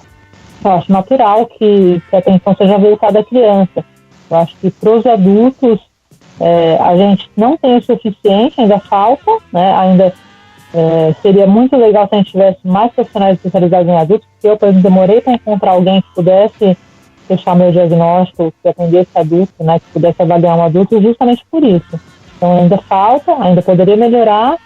[SPEAKER 5] eu acho natural que a atenção seja voltada à criança. Eu acho que para os adultos a gente não tem o suficiente, ainda falta, né? Ainda seria muito legal se a gente tivesse mais profissionais especializados em adultos, porque eu, por exemplo, demorei para encontrar alguém que pudesse fechar meu diagnóstico, que atendesse adulto, né? Que pudesse avaliar um adulto justamente por isso. Então ainda falta, ainda poderia melhorar,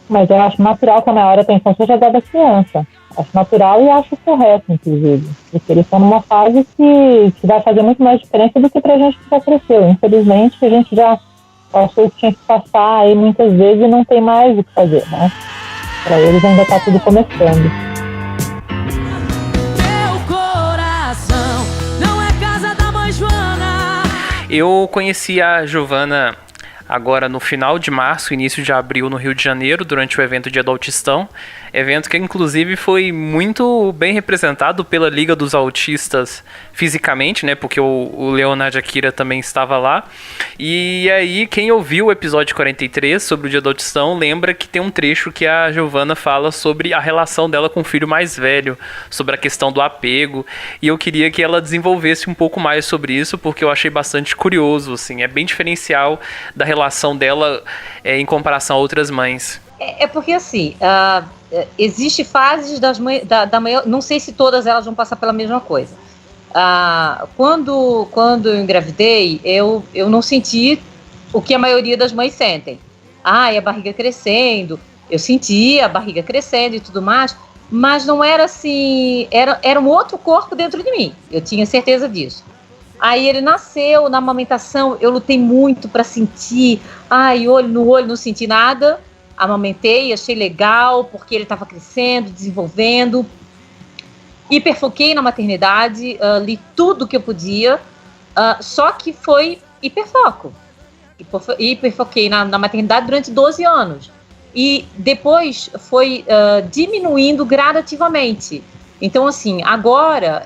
[SPEAKER 5] mas eu acho natural que a maior atenção seja dada à criança. Acho natural e acho correto, inclusive. Porque eles estão numa fase que vai fazer muito mais diferença do que pra gente que já cresceu. Infelizmente, a gente já passou o que tinha que passar aí muitas vezes e não tem mais o que fazer, né? Pra eles ainda tá tudo começando.
[SPEAKER 6] Meu coração não é casa da mãe Joana.
[SPEAKER 2] Eu conheci a Giovana agora no final de março, início de abril, no Rio de Janeiro, durante o evento Dia do Autistão. Evento que, inclusive, foi muito bem representado pela Liga dos Autistas fisicamente, né? Porque o Leonardo Akira também estava lá. E aí, quem ouviu o episódio 43 sobre o Dia do Autistão, lembra que tem um trecho que a Giovana fala sobre a relação dela com o filho mais velho, sobre a questão do apego. E eu queria que ela desenvolvesse um pouco mais sobre isso, porque eu achei bastante curioso, assim. É bem diferencial da relação dela em comparação a outras mães.
[SPEAKER 3] É porque, assim, existe fases das mães, da mãe, não sei se todas elas vão passar pela mesma coisa. Quando eu engravidei, eu não senti o que a maioria das mães sentem. A barriga crescendo, eu senti a barriga crescendo e tudo mais, mas não era assim, era um outro corpo dentro de mim, eu tinha certeza disso. Aí ele nasceu, na amamentação eu lutei muito para sentir, olho no olho, não senti nada, amamentei, achei legal, porque ele estava crescendo, desenvolvendo, hiperfoquei na maternidade, li tudo que eu podia, só que foi hiperfoco, hiperfoquei na maternidade durante 12 anos, e depois foi diminuindo gradativamente. Então, assim, agora,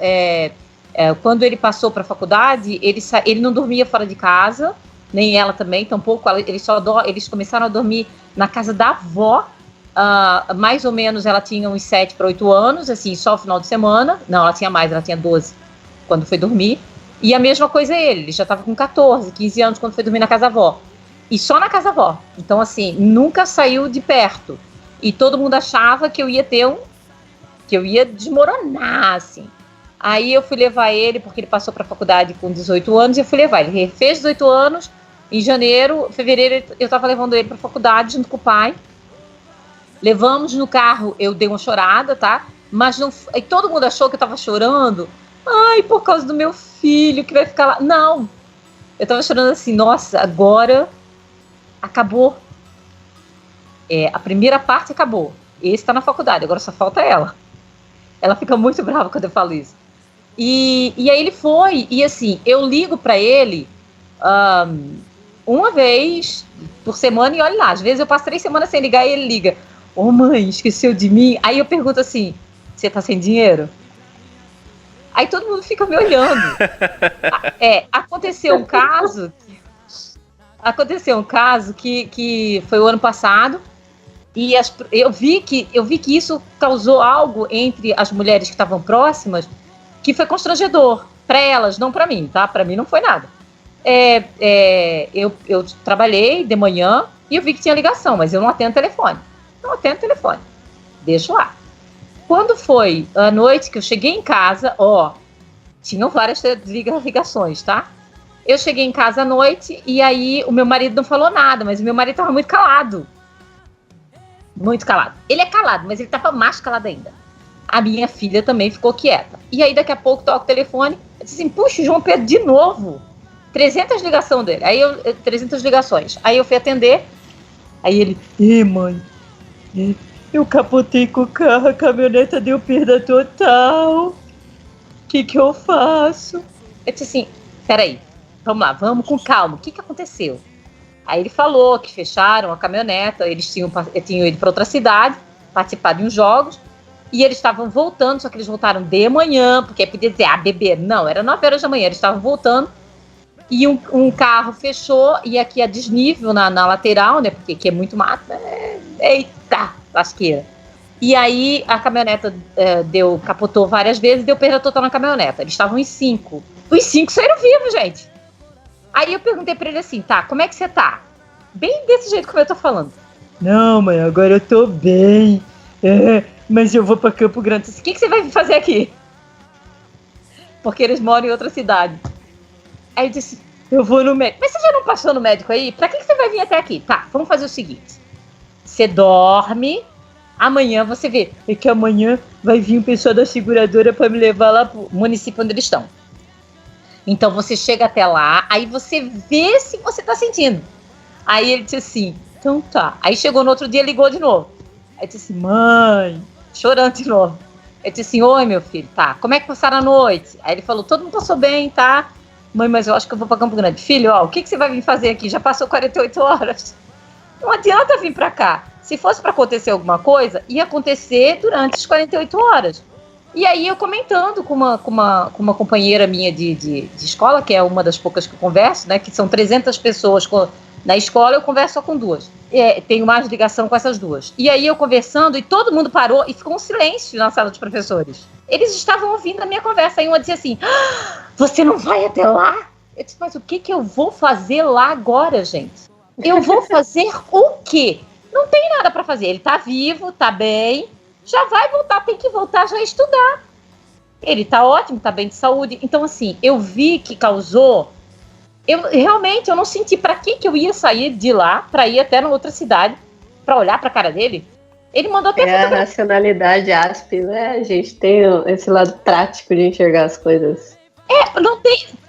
[SPEAKER 3] quando ele passou para a faculdade, ele não dormia fora de casa, nem ela também, tampouco. Eles começaram a dormir na casa da avó, mais ou menos ela tinha uns 7 para 8 anos, assim, só o final de semana. Não, ela tinha mais, ela tinha 12 quando foi dormir. E a mesma coisa ele já estava com 14, 15 anos quando foi dormir na casa da avó. E só na casa da avó. Então, assim, nunca saiu de perto. E todo mundo achava que eu ia que eu ia desmoronar, assim. Aí eu fui levar ele, porque ele passou para a faculdade com 18 anos, e eu fui levar. Ele fez 18 anos, em fevereiro, eu estava levando ele para a faculdade junto com o pai. Levamos no carro, eu dei uma chorada, tá? Mas não, aí todo mundo achou que eu estava chorando. Por causa do meu filho, que vai ficar lá. Não, eu estava chorando assim, nossa, agora acabou. A primeira parte acabou. Esse está na faculdade, agora só falta ela. Ela fica muito brava quando eu falo isso. E aí ele foi, e assim, eu ligo para ele uma vez por semana, e olha lá, às vezes eu passo 3 semanas sem ligar e ele liga. Mãe, esqueceu de mim? Aí eu pergunto assim, você tá sem dinheiro? Aí todo mundo fica me olhando. Aconteceu um caso que foi o ano passado, e eu vi que isso causou algo entre as mulheres que estavam próximas, que foi constrangedor para elas, não para mim, tá? Para mim não foi nada. Eu trabalhei de manhã e eu vi que tinha ligação, mas eu não atendo telefone. Deixo lá. Quando foi à noite que eu cheguei em casa, tinham várias ligações, tá? Eu cheguei em casa à noite e aí o meu marido não falou nada, mas o meu marido estava muito calado. Muito calado. Ele é calado, mas ele estava mais calado ainda. A minha filha também ficou quieta. E aí daqui a pouco toca o telefone, eu disse assim, puxa, João Pedro de novo. 300 ligações dele. 300 ligações. Aí eu fui atender. Aí ele, mãe, eu capotei com o carro, a caminhoneta deu perda total. O que eu faço? Eu disse assim, peraí, vamos lá, vamos com calma. O que aconteceu? Aí ele falou que fecharam a caminhoneta, eles tinham ido para outra cidade, participar de uns jogos, e eles estavam voltando, só que eles voltaram de manhã, porque podia dizer, bebê, não, era 9 horas da manhã, eles estavam voltando, e um carro fechou, e aqui a desnível na lateral, né, porque aqui é muito mato, eita, lasqueira. E aí a caminhoneta capotou várias vezes, deu perda total na caminhoneta, eles estavam em 5. Os 5 saíram vivos, gente. Aí eu perguntei pra ele assim, tá, como é que você tá? Bem desse jeito como eu tô falando. Não, mãe, agora eu tô bem, mas eu vou pra Campo Grande. O que você vai fazer aqui? Porque eles moram em outra cidade. Aí eu disse, eu vou no médico. Mas você já não passou no médico aí? Pra que você vai vir até aqui? Tá, vamos fazer o seguinte. Você dorme, amanhã você vê. É que amanhã vai vir um pessoal da seguradora pra me levar lá pro município onde eles estão. Então você chega até lá, aí você vê se você tá sentindo. Aí ele disse assim, então tá. Aí chegou no outro dia, ligou de novo. Aí disse assim, mãe, chorando de novo. Eu disse assim, oi meu filho, tá, como é que passaram a noite? Aí ele falou, todo mundo passou bem, tá? Mãe, mas eu acho que eu vou pra Campo Grande. Filho, o que você vai vir fazer aqui? Já passou 48 horas. Não adianta vir pra cá. Se fosse pra acontecer alguma coisa, ia acontecer durante as 48 horas. E aí eu comentando com uma companheira minha de escola, que é uma das poucas que eu converso, né, que são 300 pessoas na escola, eu converso só com 2. Tenho mais ligação com essas 2. E aí eu conversando, e todo mundo parou, e ficou um silêncio na sala dos professores. Eles estavam ouvindo a minha conversa, aí uma disse assim, você não vai até lá? Eu disse, mas o que eu vou fazer lá agora, gente? Eu vou fazer o quê? Não tem nada para fazer, ele tá vivo, tá bem, já vai voltar, tem que voltar já a estudar. Ele tá ótimo, tá bem de saúde. Então, assim, eu vi que causou... Realmente, eu não senti para que eu ia sair de lá, para ir até na outra cidade, para olhar para a cara dele. Ele mandou até
[SPEAKER 4] É a
[SPEAKER 3] fotografia.
[SPEAKER 4] racionalidade áspera, né? A gente tem esse lado prático de enxergar as coisas.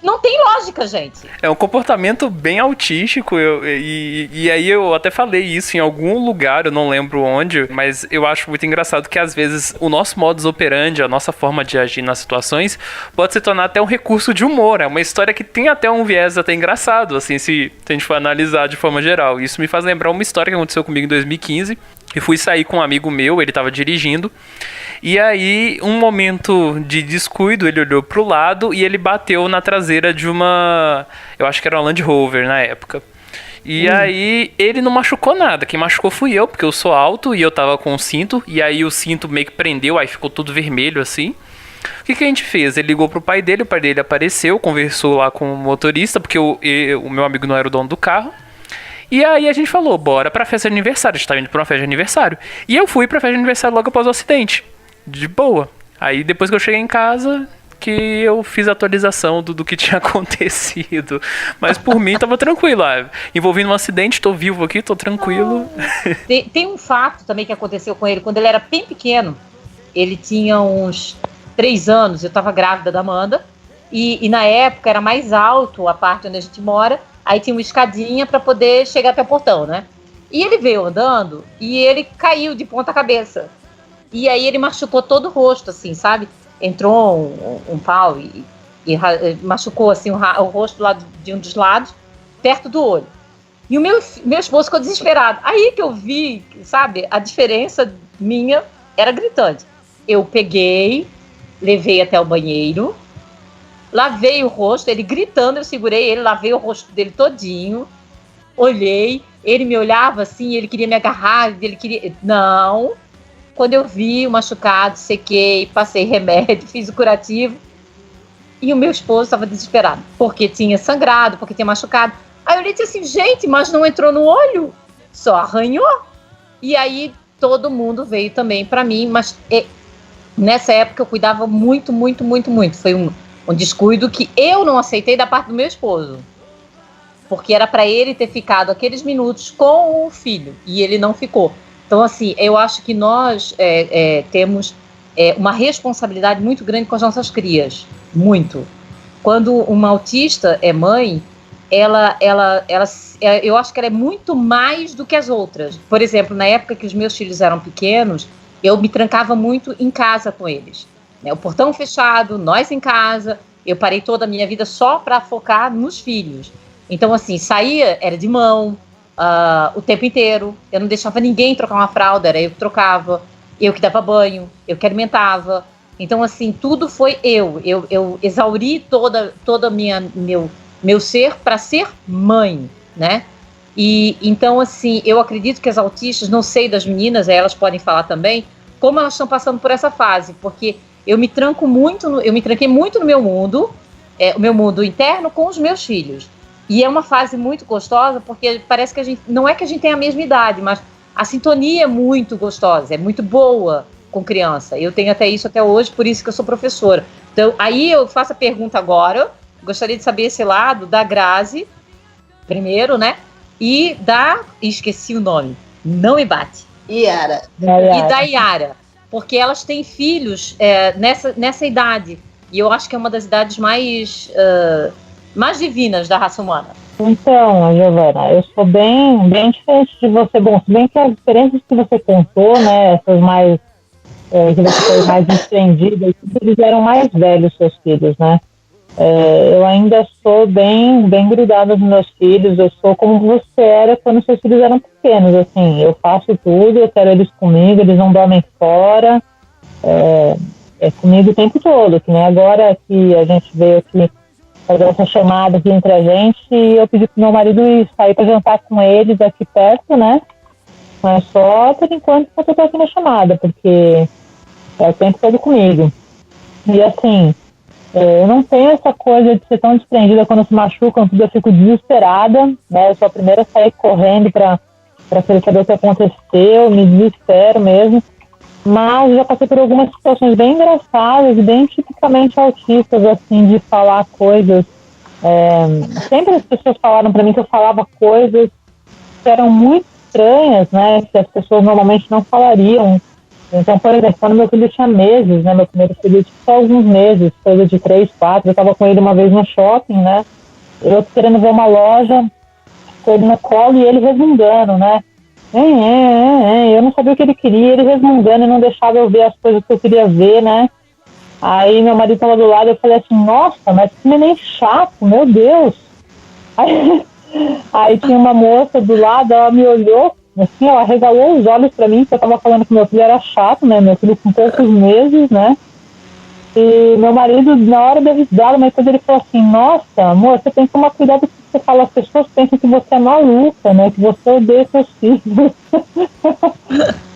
[SPEAKER 3] Não tem lógica, gente.
[SPEAKER 2] É um comportamento bem autístico, e aí eu até falei isso em algum lugar, eu não lembro onde, mas eu acho muito engraçado que às vezes o nosso modus operandi, a nossa forma de agir nas situações, pode se tornar até um recurso de humor. É uma história que tem até um viés até engraçado, assim, se a gente for analisar de forma geral. Isso me faz lembrar uma história que aconteceu comigo em 2015. Eu fui sair com um amigo meu, ele tava dirigindo, e aí, um momento de descuido, ele olhou pro lado e ele bateu na traseira de uma... Eu acho que era uma Land Rover na época. E aí, ele não machucou nada. Quem machucou fui eu, porque eu sou alto e eu tava com o cinto. E aí, o cinto meio que prendeu, aí ficou tudo vermelho, assim. O que a gente fez? Ele ligou pro pai dele, o pai dele apareceu, conversou lá com o motorista, porque o meu amigo não era o dono do carro. E aí a gente falou, bora pra festa de aniversário. A gente tava indo pra uma festa de aniversário. E eu fui pra festa de aniversário logo após o acidente. De boa. Aí depois que eu cheguei em casa, que eu fiz a atualização do que tinha acontecido. Mas por mim tava tranquilo. Envolvido um acidente, tô vivo aqui, tô tranquilo.
[SPEAKER 3] Tem um fato também que aconteceu com ele quando ele era bem pequeno. Ele tinha uns 3 anos, eu tava grávida da Amanda. E na época era mais alto a parte onde a gente mora. Aí tinha uma escadinha para poder chegar até o portão, né? E ele veio andando e ele caiu de ponta cabeça. E aí ele machucou todo o rosto, assim, sabe? Entrou um pau e machucou, assim, o rosto lá de um dos lados, perto do olho. E o meu esposo ficou desesperado. Aí que eu vi, sabe? A diferença minha era gritante. Eu peguei, levei até o banheiro, lavei o rosto, ele gritando, eu segurei ele, lavei o rosto dele todinho, olhei, ele me olhava assim, ele queria me agarrar, ele queria... Não... Quando eu vi o machucado, sequei, passei remédio, fiz o curativo. E o meu esposo estava desesperado, porque tinha sangrado, porque tinha machucado. Aí eu lhe disse assim, gente, mas não entrou no olho? Só arranhou. E aí todo mundo veio também para mim, mas nessa época eu cuidava muito, muito, muito, muito. Foi um descuido que eu não aceitei da parte do meu esposo. Porque era para ele ter ficado aqueles minutos com o filho, e ele não ficou. Então, assim, eu acho que nós temos uma responsabilidade muito grande com as nossas crias. Muito. Quando uma autista é mãe, eu acho que ela é muito mais do que as outras. Por exemplo, na época que os meus filhos eram pequenos, eu me trancava muito em casa com eles. Né? O portão fechado, nós em casa. Eu parei toda a minha vida só para focar nos filhos. Então, assim, saía, era de mão, o tempo inteiro. Eu não deixava ninguém trocar uma fralda, era eu que trocava, eu que dava banho, eu que alimentava. Então, assim, tudo foi eu exauri toda meu ser para ser mãe, né? E então, assim, eu acredito que as autistas, não sei das meninas, elas podem falar também, como elas estão passando por essa fase, porque eu me tranquei muito no meu mundo, o meu mundo interno com os meus filhos. E é uma fase muito gostosa, porque parece que a gente, não é que a gente tem a mesma idade, mas a sintonia é muito gostosa, é muito boa com criança. Eu tenho até hoje, por isso que eu sou professora. Então, aí eu faço a pergunta agora, gostaria de saber esse lado da Grazi, primeiro, né? E esqueci o nome, não me bate.
[SPEAKER 4] Yara.
[SPEAKER 3] E da Yara, porque elas têm filhos nessa idade, e eu acho que é uma das idades mais divinas da raça humana.
[SPEAKER 5] Então, Giovana, eu sou bem diferente de você. Bom, se bem que as diferenças que você contou, né, essas mais que você foi mais desprendida, eles eram mais velhos, seus filhos, né? Eu ainda sou bem grudada nos meus filhos. Eu sou como você era quando seus filhos eram pequenos, assim. Eu faço tudo, eu quero eles comigo, eles não dormem fora. É comigo o tempo todo, que nem agora que a gente veio aqui fazer essa chamada aqui entre a gente, e eu pedi pro meu marido ir sair para jantar com eles aqui perto, né? Mas só por enquanto eu tô aqui na chamada, porque é o tempo todo comigo. E assim, eu não tenho essa coisa de ser tão desprendida quando se machucam, tudo, eu fico desesperada, né? Eu sou a primeira a sair correndo para querer saber o que aconteceu, me desespero mesmo. Mas já passei por algumas situações bem engraçadas e bem tipicamente autistas, assim, de falar coisas. Sempre as pessoas falaram para mim que eu falava coisas que eram muito estranhas, né, que as pessoas normalmente não falariam. Então, por exemplo, quando meu filho tinha meses, né, meu primeiro filho tinha só alguns meses, coisa de 3, 4, eu estava com ele uma vez no shopping, né, eu querendo ver uma loja, com ele no colo e ele resmungando, né, eu não sabia o que ele queria, ele resmungando e não deixava eu ver as coisas que eu queria ver, né. Aí meu marido estava do lado, eu falei assim, nossa, mas que neném chato, meu Deus. Aí tinha uma moça do lado, ela me olhou, assim, ela regalou os olhos pra mim, porque eu tava falando que meu filho era chato, né, meu filho com poucos meses, né, e meu marido, na hora deu risada, mas depois ele falou assim, nossa, amor, você tem que tomar cuidado com o que você fala, as pessoas pensam que você é maluca, né, que você odeia seus filhos.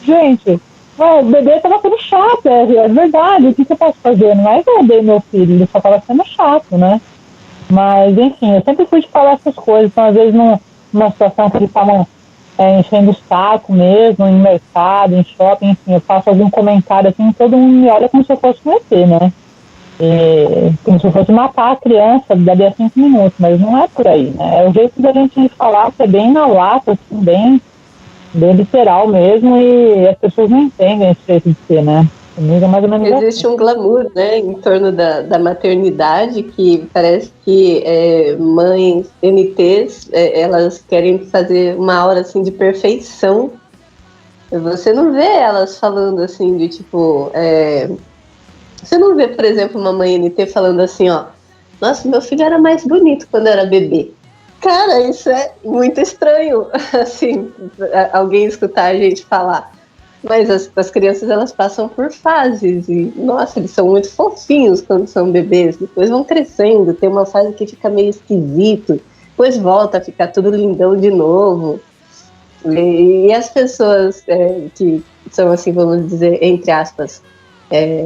[SPEAKER 5] Gente, o bebê tava sendo chato, é verdade, o que eu posso fazer? Não é que eu odeio meu filho, ele só tava sendo chato, né. Mas, enfim, eu sempre fui de falar essas coisas, então às vezes numa situação que eles estavam enchendo o saco mesmo, em mercado, em shopping, enfim, eu faço algum comentário assim, todo mundo me olha como se eu fosse um ET, né? Como se eu fosse matar a criança dali a 5 minutos, mas não é por aí, né? É o jeito da gente falar que é bem na lata, assim, bem literal mesmo, e as pessoas não entendem esse jeito de ser, né? É mais ou menos
[SPEAKER 4] existe um glamour, né, em torno da maternidade, que parece que mães NTs, elas querem fazer uma aura assim de perfeição. Você não vê elas falando assim de tipo, você não vê, por exemplo, uma mãe NT falando assim, ó, nossa, meu filho era mais bonito quando era bebê. Cara, isso é muito estranho, assim, alguém escutar a gente falar. Mas as crianças, elas passam por fases e, nossa, eles são muito fofinhos quando são bebês. Depois vão crescendo, tem uma fase que fica meio esquisito, depois volta a ficar tudo lindão de novo. E as pessoas que são, assim, vamos dizer, entre aspas,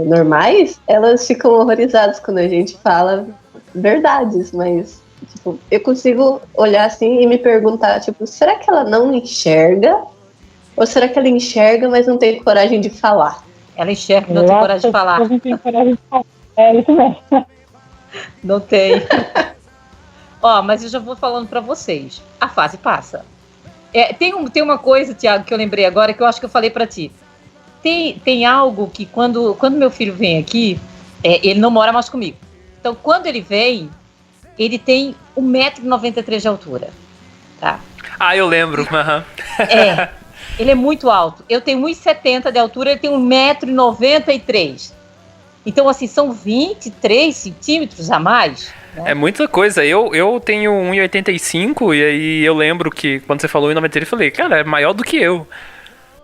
[SPEAKER 4] normais, elas ficam horrorizadas quando a gente fala verdades, mas, tipo, eu consigo olhar assim e me perguntar, tipo, será que ela não enxerga? Ou será que ela enxerga, mas não tem coragem de falar?
[SPEAKER 3] Ela enxerga e não tem coragem de falar.
[SPEAKER 5] Não tem coragem de falar. É isso mesmo.
[SPEAKER 3] Não tem. Ó, mas eu já vou falando pra vocês. A fase passa. Tem uma coisa, Thiago, que eu lembrei agora, que eu acho que eu falei pra ti. Tem algo que quando meu filho vem aqui, ele não mora mais comigo. Então, quando ele vem, ele tem 1,93 m de altura. Tá?
[SPEAKER 2] Ah, eu lembro. Uhum.
[SPEAKER 3] Ele é muito alto. Eu tenho 1,70 m de altura, ele tem 1,93 m. Então, assim, são 23 centímetros a mais. Né?
[SPEAKER 2] É muita coisa. Eu tenho 1,85 e aí eu lembro que quando você falou 1,93 eu falei, cara, é maior do que eu.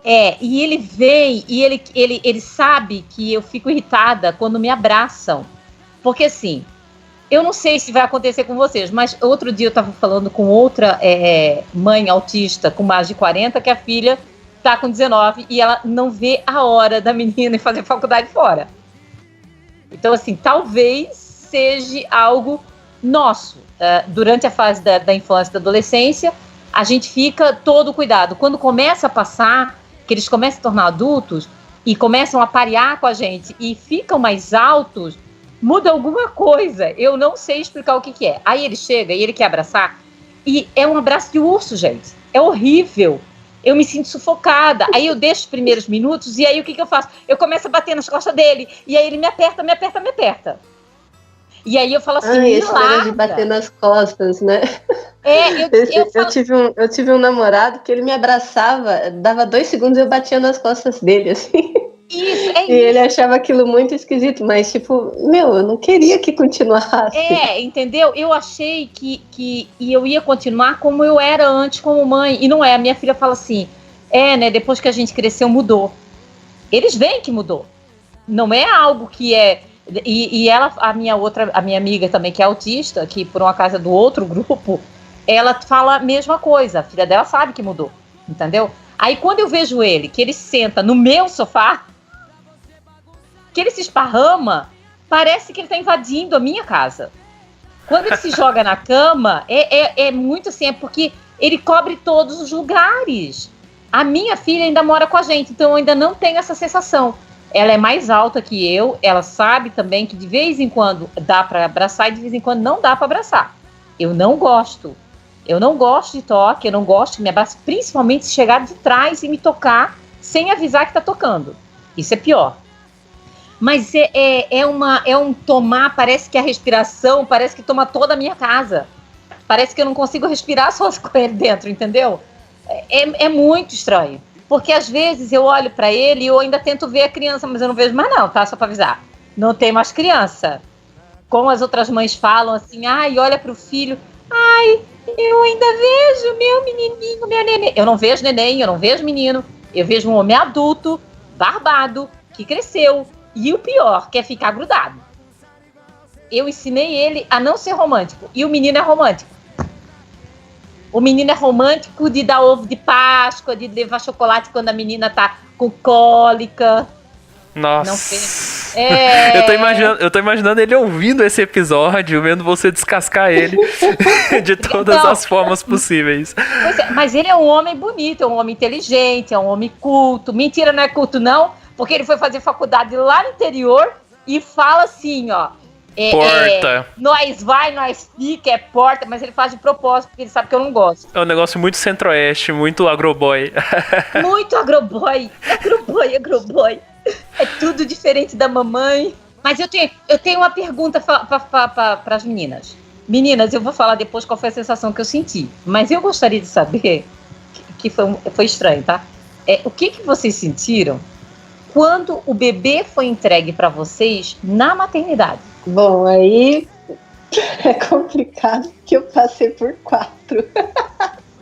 [SPEAKER 3] E ele vem e ele sabe que eu fico irritada quando me abraçam. Porque, assim, eu não sei se vai acontecer com vocês, mas outro dia eu estava falando com outra mãe autista com mais de 40, que a filha está com 19 e ela não vê a hora da menina ir fazer faculdade fora. Então, assim, talvez seja algo nosso. Durante a fase da infância e da adolescência, a gente fica todo cuidado. Quando começa a passar, que eles começam a se tornar adultos e começam a parear com a gente e ficam mais altos, muda alguma coisa, eu não sei explicar o que é. Aí ele chega e ele quer abraçar, e é um abraço de urso, gente. É horrível. Eu me sinto sufocada. Aí eu deixo os primeiros minutos, e aí o que eu faço? Eu começo a bater nas costas dele, e aí ele me aperta. E aí eu falo assim, me larga.
[SPEAKER 4] De bater nas costas, né?
[SPEAKER 3] Eu
[SPEAKER 4] tive um namorado que ele me abraçava, dava 2 segundos e eu batia nas costas dele, assim.
[SPEAKER 3] Isso,
[SPEAKER 4] e ele achava aquilo muito esquisito, mas tipo, eu não queria que continuasse.
[SPEAKER 3] Entendeu? Eu achei que eu ia continuar como eu era antes como mãe, e não é. A minha filha fala assim, né, depois que a gente cresceu, mudou. Eles veem que mudou. Não é algo que é... E ela, a minha amiga também, que é autista, que por uma casa do outro grupo, ela fala a mesma coisa. A filha dela sabe que mudou, entendeu? Aí quando eu vejo ele, que ele senta no meu sofá, que ele se esparrama, parece que ele está invadindo a minha casa. Quando ele se joga na cama, é muito assim, porque ele cobre todos os lugares. A minha filha ainda mora com a gente, então eu ainda não tenho essa sensação. Ela é mais alta que eu, ela sabe também que de vez em quando dá para abraçar e de vez em quando não dá para abraçar. Eu não gosto. Eu não gosto de toque, eu não gosto que me abrace, principalmente se chegar de trás e me tocar sem avisar que tá tocando. Isso é pior. Mas é um tomar, parece que a respiração, parece que toma toda a minha casa. Parece que eu não consigo respirar só com ele dentro, entendeu? É muito estranho. Porque às vezes eu olho pra ele e eu ainda tento ver a criança, mas eu não vejo mais não, tá? Só pra avisar. Não tem mais criança. Como as outras mães falam assim, ai, olha pro filho, ai, eu ainda vejo meu menininho, meu neném. Eu não vejo neném, eu não vejo menino. Eu vejo um homem adulto, barbado, que cresceu. E o pior, que é ficar grudado. Eu ensinei ele a não ser romântico. E o menino é romântico. O menino é romântico de dar ovo de Páscoa, de levar chocolate quando a menina tá com cólica.
[SPEAKER 2] Nossa.
[SPEAKER 3] Não fez.
[SPEAKER 2] Eu tô imaginando ele ouvindo esse episódio, vendo você descascar ele de todas
[SPEAKER 3] Então,
[SPEAKER 2] as formas possíveis.
[SPEAKER 3] Mas ele é um homem bonito, é um homem inteligente, é um homem culto. Mentira, não é culto não, porque ele foi fazer faculdade lá no interior e fala assim, ó.
[SPEAKER 2] Porta.
[SPEAKER 3] Nós vai, nós fica, é porta, mas ele faz de propósito, porque ele sabe que eu não gosto.
[SPEAKER 2] É um negócio muito centro-oeste, muito agroboy.
[SPEAKER 3] Muito agroboy. É tudo diferente da mamãe. Mas eu tenho uma pergunta para as meninas. Meninas, eu vou falar depois qual foi a sensação que eu senti. Mas eu gostaria de saber, que foi estranho, tá? O que vocês sentiram quando o bebê foi entregue para vocês na maternidade?
[SPEAKER 4] Bom, aí é complicado porque eu passei por 4.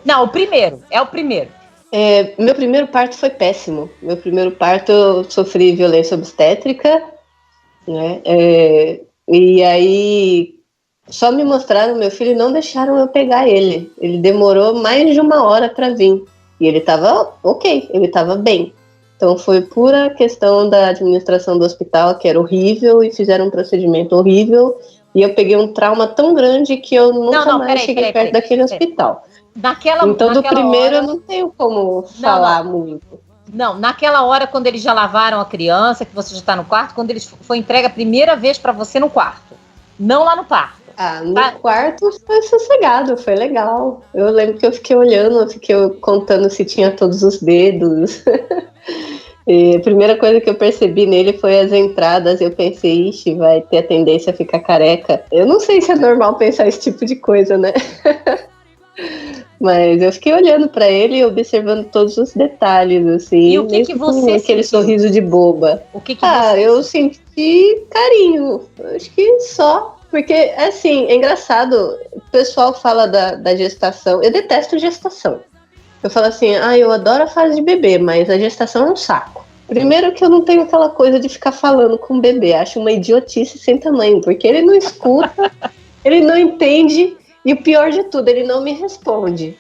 [SPEAKER 3] Não, o primeiro.
[SPEAKER 4] Meu primeiro parto foi péssimo. Meu primeiro parto eu sofri violência obstétrica, né? E aí só me mostraram meu filho e não deixaram eu pegar ele. Ele demorou mais de 1 hora para vir. E ele tava ok, ele tava bem. Então foi pura questão da administração do hospital, que era horrível, e fizeram um procedimento horrível. E eu peguei um trauma tão grande que eu nunca mais cheguei perto daquele hospital. Então do primeiro hora, eu não tenho como falar muito.
[SPEAKER 3] Não, naquela hora quando eles já lavaram a criança, que você já está no quarto, quando eles foi entregue a primeira vez para você no quarto, não lá no parto.
[SPEAKER 4] No quarto foi sossegado, foi legal. Eu lembro que eu fiquei olhando, eu fiquei contando se tinha todos os dedos. E a primeira coisa que eu percebi nele foi as entradas. Eu pensei, ixi, vai ter a tendência a ficar careca. Eu não sei se é normal pensar esse tipo de coisa, né? Mas eu fiquei olhando pra ele e observando todos os detalhes, assim.
[SPEAKER 3] E o que você
[SPEAKER 4] aquele
[SPEAKER 3] sentiu?
[SPEAKER 4] sorriso de boba.
[SPEAKER 3] O que você
[SPEAKER 4] eu senti carinho. Acho que só. Porque, assim, é engraçado. O pessoal fala da gestação. Eu detesto gestação. Eu falo assim, eu adoro a fase de bebê, mas a gestação é um saco. Primeiro que eu não tenho aquela coisa de ficar falando com o bebê. Acho uma idiotice sem tamanho, porque ele não escuta, ele não entende, e o pior de tudo, ele não me responde.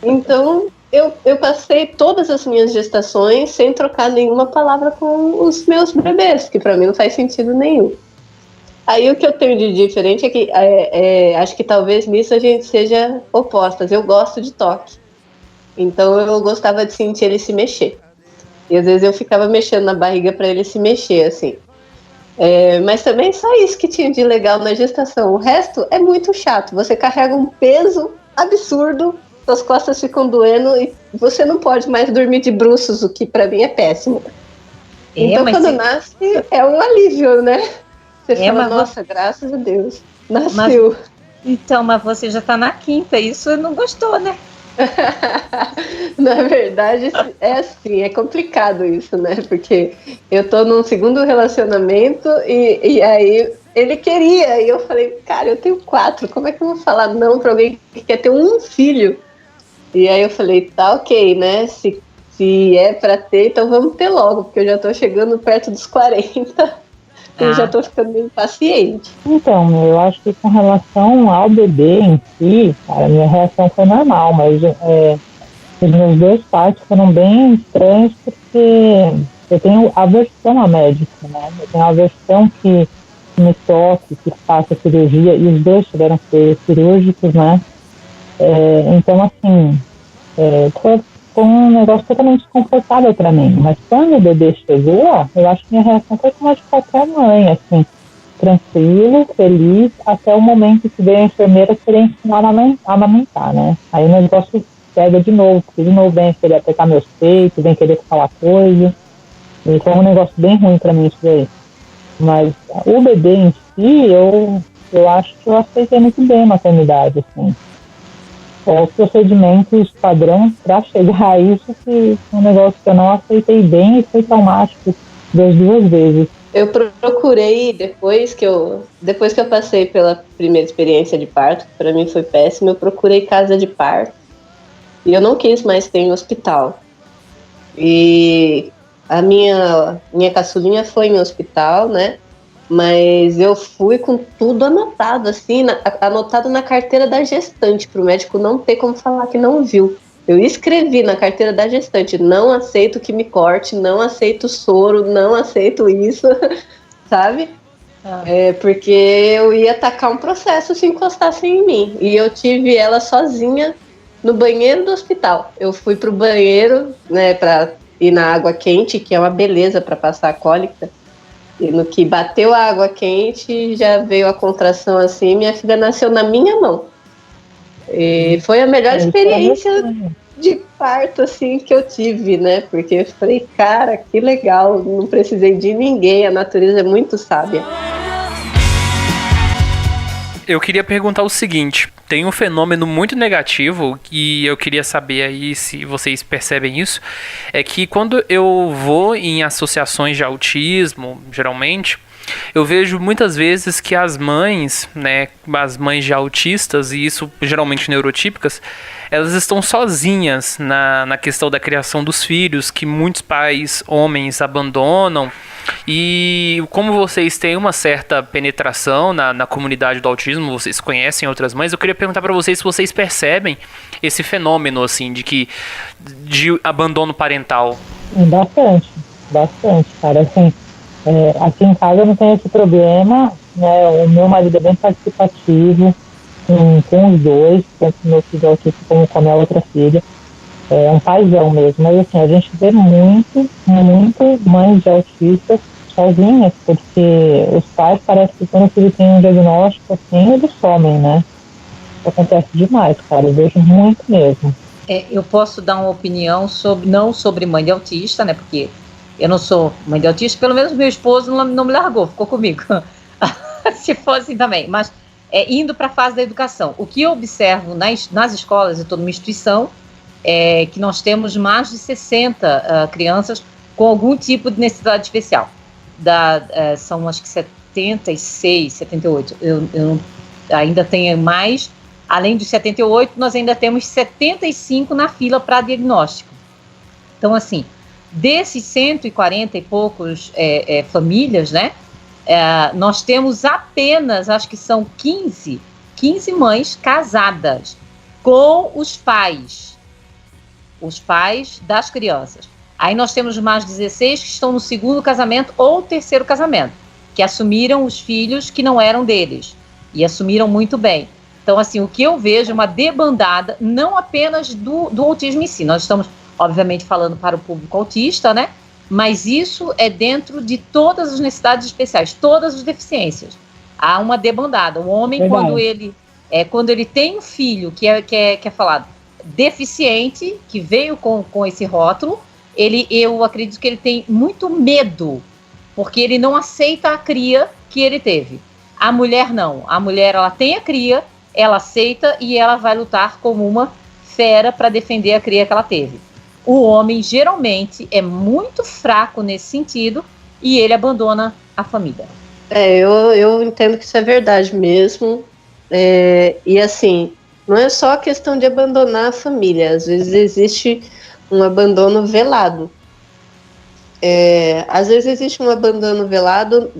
[SPEAKER 4] Então, eu passei todas as minhas gestações sem trocar nenhuma palavra com os meus bebês, que pra mim não faz sentido nenhum. Aí o que eu tenho de diferente é que acho que talvez nisso a gente seja opostas. Eu gosto de toque. Então eu gostava de sentir ele se mexer. E às vezes eu ficava mexendo na barriga para ele se mexer, assim. Mas também só isso que tinha de legal na gestação. O resto é muito chato. Você carrega um peso absurdo, suas costas ficam doendo e você não pode mais dormir de bruços, o que para mim é péssimo. Então quando nasce é um alívio, né? Você fala, nossa, graças a Deus, nasceu.
[SPEAKER 3] Mas você já tá na 5ª, isso não gostou, né?
[SPEAKER 4] Na verdade, é assim, é complicado isso, né? Porque eu tô num segundo relacionamento e aí ele queria, e eu falei, cara, eu tenho 4, como é que eu vou falar não pra alguém que quer ter um filho? E aí eu falei, tá ok, né? Se é pra ter, então vamos ter logo, porque eu já tô chegando perto dos 40. Eu já tô ficando meio impaciente.
[SPEAKER 5] Então, eu acho que com relação ao bebê em si, cara, minha reação foi normal, mas os meus 2 partos foram bem estranhos porque eu tenho aversão a médico, né? Eu tenho aversão que me toque, que faça cirurgia, e os 2 tiveram que ser cirúrgicos, né? Então, assim, foi um negócio totalmente desconfortável para mim. Mas quando o bebê chegou, eu acho que minha reação foi como a de qualquer mãe, assim. tranquilo, feliz, até o momento que vem a enfermeira querer ensinar a amamentar, né? Aí o negócio pega de novo, porque de novo vem querer apertar meus peitos, vem querer falar coisa. E foi um negócio bem ruim pra mim isso daí. Mas o bebê em si, eu acho que eu aceitei muito bem a maternidade, assim. Só os procedimentos padrão para chegar a isso, que é um negócio que eu não aceitei bem e foi traumático das duas vezes.
[SPEAKER 4] Eu procurei, depois que eu passei pela primeira experiência de parto, que para mim foi péssimo, eu procurei casa de parto e eu não quis mais ter em hospital. E a minha caçulinha foi em hospital, né? Mas eu fui com tudo anotado, assim, anotado na carteira da gestante, para o médico não ter como falar que não viu. Eu escrevi na carteira da gestante: não aceito que me corte, não aceito soro, não aceito isso, sabe? Porque eu ia atacar um processo se encostassem em mim. E eu tive ela sozinha no banheiro do hospital. Eu fui pro banheiro, né, para ir na água quente, que é uma beleza para passar a cólica. E no que bateu a água quente, já veio a contração assim, minha filha nasceu na minha mão. E foi a melhor experiência de parto, assim, que eu tive, né? Porque eu falei, cara, que legal, não precisei de ninguém, a natureza é muito sábia.
[SPEAKER 2] Eu queria perguntar o seguinte: tem um fenômeno muito negativo e eu queria saber aí se vocês percebem isso, é que quando eu vou em associações de autismo, geralmente, eu vejo muitas vezes que as mães, né, as mães de autistas, e isso geralmente neurotípicas, elas estão sozinhas na questão da criação dos filhos, que muitos pais, homens, abandonam. E como vocês têm uma certa penetração na comunidade do autismo, vocês conhecem outras mães, eu queria perguntar para vocês se vocês percebem esse fenômeno, assim, de abandono parental.
[SPEAKER 5] Bastante, cara, assim, aqui em casa eu não tenho esse problema, né? O meu marido é bem participativo com os dois, tanto meu filho autista como com a minha outra filha. É um paizão mesmo, mas assim, a gente vê muito mães de autistas sozinhas, porque os pais parece que quando o filho tem um diagnóstico assim, eles somem, né? Isso acontece demais, cara, eu vejo muito mesmo.
[SPEAKER 3] Eu posso dar uma opinião não sobre mãe de autista, né? Porque eu não sou mãe de autista, pelo menos meu esposo não me largou, ficou comigo. Se fosse também, mas indo para a fase da educação, o que eu observo nas escolas, eu estou numa instituição, que nós temos mais de 60 crianças com algum tipo de necessidade especial. São acho que 76, 78. Eu ainda tenho mais. Além dos 78, nós ainda temos 75 na fila para diagnóstico. Então, assim, desses 140 e poucos famílias, né, nós temos apenas, acho que são 15 mães casadas com os pais das crianças. Aí nós temos mais 16 que estão no segundo casamento ou terceiro casamento, que assumiram os filhos que não eram deles, e assumiram muito bem. Então, assim, o que eu vejo é uma debandada, não apenas do autismo em si, nós estamos, obviamente, falando para o público autista, né? Mas isso é dentro de todas as necessidades especiais, todas as deficiências. Há uma debandada. O homem, quando ele tem um filho que é falado deficiente, que veio com esse rótulo, eu acredito que ele tem muito medo, porque ele não aceita a cria que ele teve. A mulher não. A mulher, ela tem a cria, ela aceita e ela vai lutar como uma fera para defender a cria que ela teve. O homem, geralmente, é muito fraco nesse sentido e ele abandona a família.
[SPEAKER 4] Eu entendo que isso é verdade mesmo. E assim, não é só a questão de abandonar a família. Às vezes existe um abandono velado. Às vezes existe um abandono velado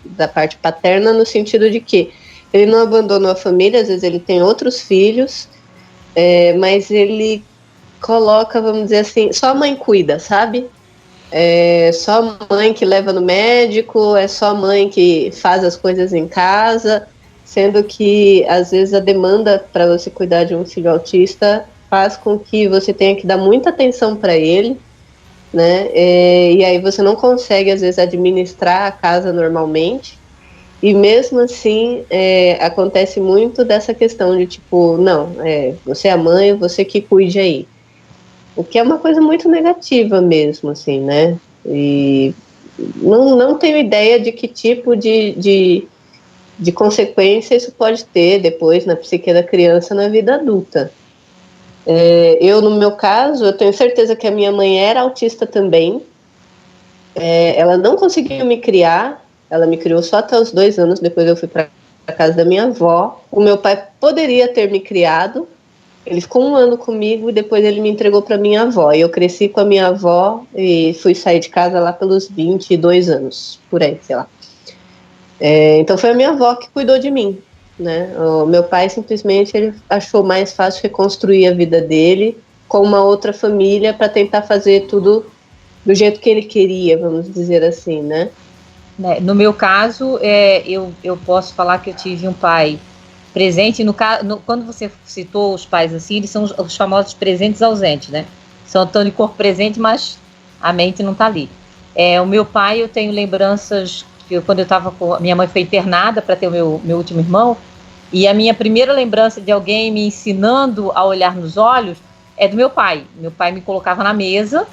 [SPEAKER 4] da parte paterna, no sentido de que ele não abandonou a família, às vezes ele tem outros filhos, mas ele coloca, vamos dizer assim, só a mãe cuida, sabe? Só a mãe que leva no médico, é só a mãe que faz as coisas em casa, sendo que às vezes a demanda para você cuidar de um filho autista faz com que você tenha que dar muita atenção para ele, né? E aí você não consegue às vezes administrar a casa normalmente. E mesmo assim, acontece muito dessa questão de tipo, não, você é a mãe, você que cuide aí. O que é uma coisa muito negativa mesmo, assim, né? E não tenho ideia de que tipo de consequência isso pode ter depois na psique da criança na vida adulta. No meu caso, eu tenho certeza que a minha mãe era autista também. Ela não conseguiu me criar, ela me criou só até os 2 anos, depois eu fui para a casa da minha avó. O meu pai poderia ter me criado, ele ficou 1 ano comigo e depois ele me entregou para minha avó. E eu cresci com a minha avó e fui sair de casa lá pelos 22 anos, por aí, sei lá. Então foi a minha avó que cuidou de mim, né? O meu pai simplesmente ele achou mais fácil reconstruir a vida dele com uma outra família para tentar fazer tudo do jeito que ele queria, vamos dizer assim, né?
[SPEAKER 3] No meu caso, eu posso falar que eu tive um pai presente. Quando você citou os pais assim, eles são os famosos presentes ausentes, né? São estão de corpo presente, mas a mente não está ali. O meu pai, eu tenho lembranças que quando eu estava com... Minha mãe foi internada para ter o meu último irmão, e a minha primeira lembrança de alguém me ensinando a olhar nos olhos é do meu pai. Meu pai me colocava na mesa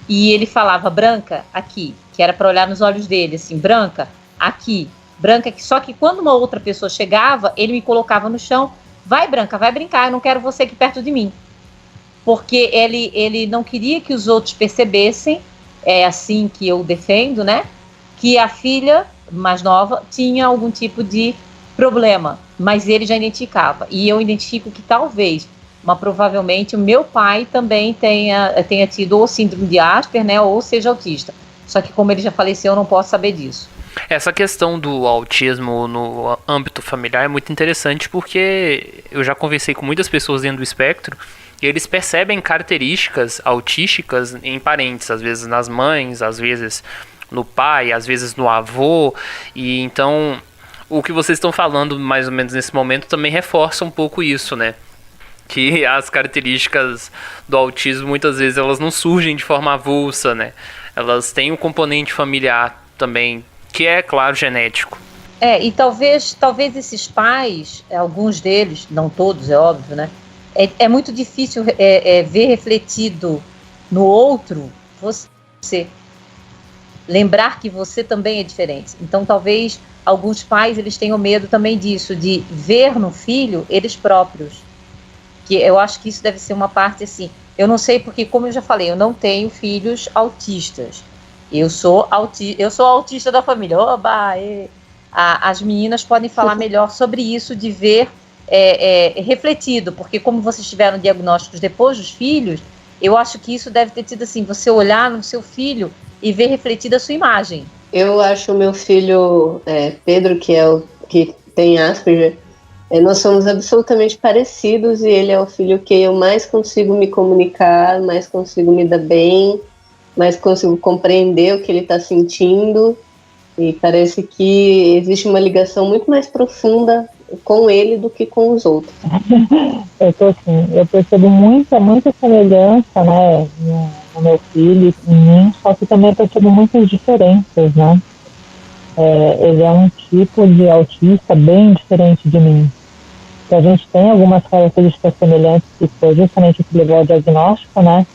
[SPEAKER 3] e ele falava, Branca, aqui, que era para olhar nos olhos dele, assim, Branca, aqui, Branca, aqui. Só que quando uma outra pessoa chegava, ele me colocava no chão, vai, Branca, vai brincar, eu não quero você aqui perto de mim. Porque ele não queria que os outros percebessem, é assim que eu defendo, né, que a filha mais nova tinha algum tipo de problema, mas ele já identificava. E eu identifico que talvez, mas provavelmente, o meu pai também tenha tido ou síndrome de Asperger, né, ou seja autista. Só que como ele já faleceu, eu não posso saber disso.
[SPEAKER 2] Essa questão do autismo no âmbito familiar é muito interessante porque eu já conversei com muitas pessoas dentro do espectro e eles percebem características autísticas em parentes, às vezes nas mães, às vezes no pai, às vezes no avô. E então o que vocês estão falando mais ou menos nesse momento também reforça um pouco isso, né? Que as características do autismo muitas vezes elas não surgem de forma avulsa, né? Elas têm um componente familiar também, que é, claro, genético.
[SPEAKER 3] E talvez esses pais, alguns deles, não todos, é óbvio, né? É muito difícil ver refletido no outro você. Lembrar que você também é diferente. Então, talvez alguns pais eles tenham medo também disso, de ver no filho eles próprios. Que eu acho que isso deve ser uma parte assim. Eu não sei porque, como eu já falei, eu não tenho filhos autistas. Eu sou autista da família. Oba! As meninas podem falar melhor sobre isso, de ver refletido, porque como vocês tiveram diagnósticos depois dos filhos, eu acho que isso deve ter tido assim, você olhar no seu filho e ver refletida a sua imagem.
[SPEAKER 4] Eu acho o meu filho, Pedro, que é o que tem Asperger, nós somos absolutamente parecidos e ele é o filho que eu mais consigo me comunicar, mais consigo me dar bem, mais consigo compreender o que ele está sentindo, e parece que existe uma ligação muito mais profunda com ele do que com os outros.
[SPEAKER 5] Eu percebo muita semelhança, né, no meu filho e em mim, só que também percebo muitas diferenças, né. Ele é um tipo de autista bem diferente de mim. Que a gente tem algumas características semelhantes, que foi justamente o que levou ao diagnóstico, né?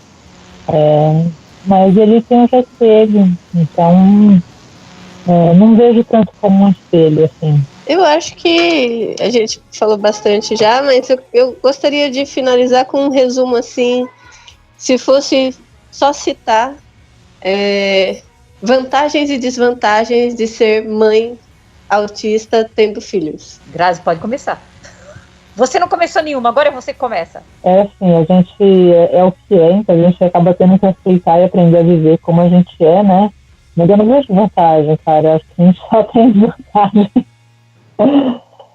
[SPEAKER 5] Mas ele tem o jeito dele, então não vejo tanto como um espelho, assim.
[SPEAKER 4] Eu acho que a gente falou bastante já, mas eu gostaria de finalizar com um resumo, assim, se fosse só citar vantagens e desvantagens de ser mãe autista tendo filhos.
[SPEAKER 3] Grazi, pode começar. Você não começou nenhuma, agora é você que começa.
[SPEAKER 5] Assim, a gente é o que é, então a gente acaba tendo que aceitar e aprender a viver como a gente é, né? Mas eu não vejo vantagem, cara, eu acho que a gente só tem desvantagem.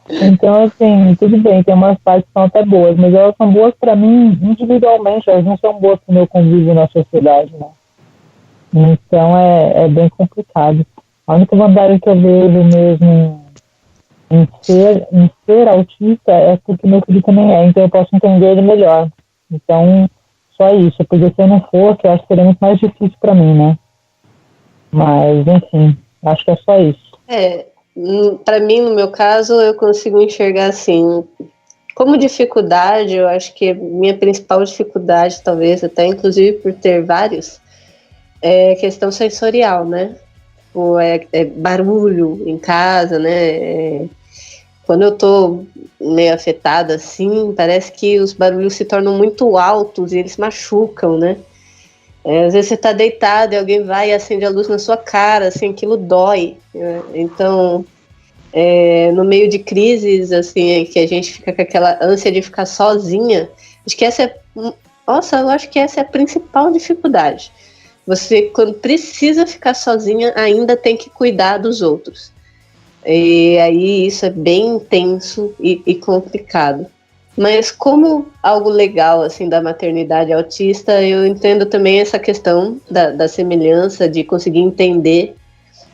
[SPEAKER 5] Então, assim, tudo bem, tem umas partes que são até boas, mas elas são boas pra mim individualmente, elas não são boas pro meu convívio na sociedade, né? Então é bem complicado. A única vantagem que eu vejo mesmo em ser autista é porque meu filho também então eu posso entender ele melhor. Então, só isso, porque se eu não fosse, eu acho que seria muito mais difícil para mim, né? Mas, enfim, acho que é só isso.
[SPEAKER 4] para mim, no meu caso, eu consigo enxergar assim, como dificuldade, eu acho que minha principal dificuldade, talvez até inclusive por ter vários, é questão sensorial, né? É barulho em casa, né? Quando eu tô meio afetada assim, parece que os barulhos se tornam muito altos e eles machucam, né? Às vezes você tá deitado e alguém vai e acende a luz na sua cara, assim, aquilo dói, né? Então, no meio de crises, assim, que a gente fica com aquela ânsia de ficar sozinha, acho que eu acho que essa é a principal dificuldade. Você, quando precisa ficar sozinha, ainda tem que cuidar dos outros. E aí isso é bem intenso e complicado. Mas como algo legal, assim, da maternidade autista, eu entendo também essa questão da semelhança, de conseguir entender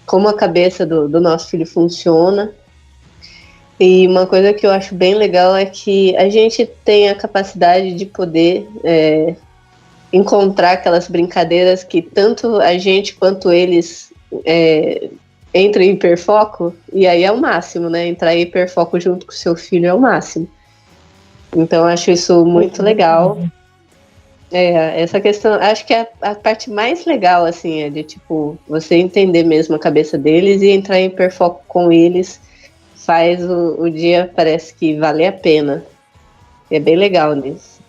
[SPEAKER 4] como a cabeça do nosso filho funciona. E uma coisa que eu acho bem legal é que a gente tem a capacidade de poder encontrar aquelas brincadeiras que tanto a gente quanto eles entram em hiperfoco, e aí é o máximo, né? Entrar em hiperfoco junto com o seu filho é o máximo. Então eu acho isso muito legal. Essa questão, acho que a parte mais legal, assim, é de, tipo, você entender mesmo a cabeça deles e entrar em hiperfoco com eles faz o dia, parece que vale a pena. É bem legal nisso.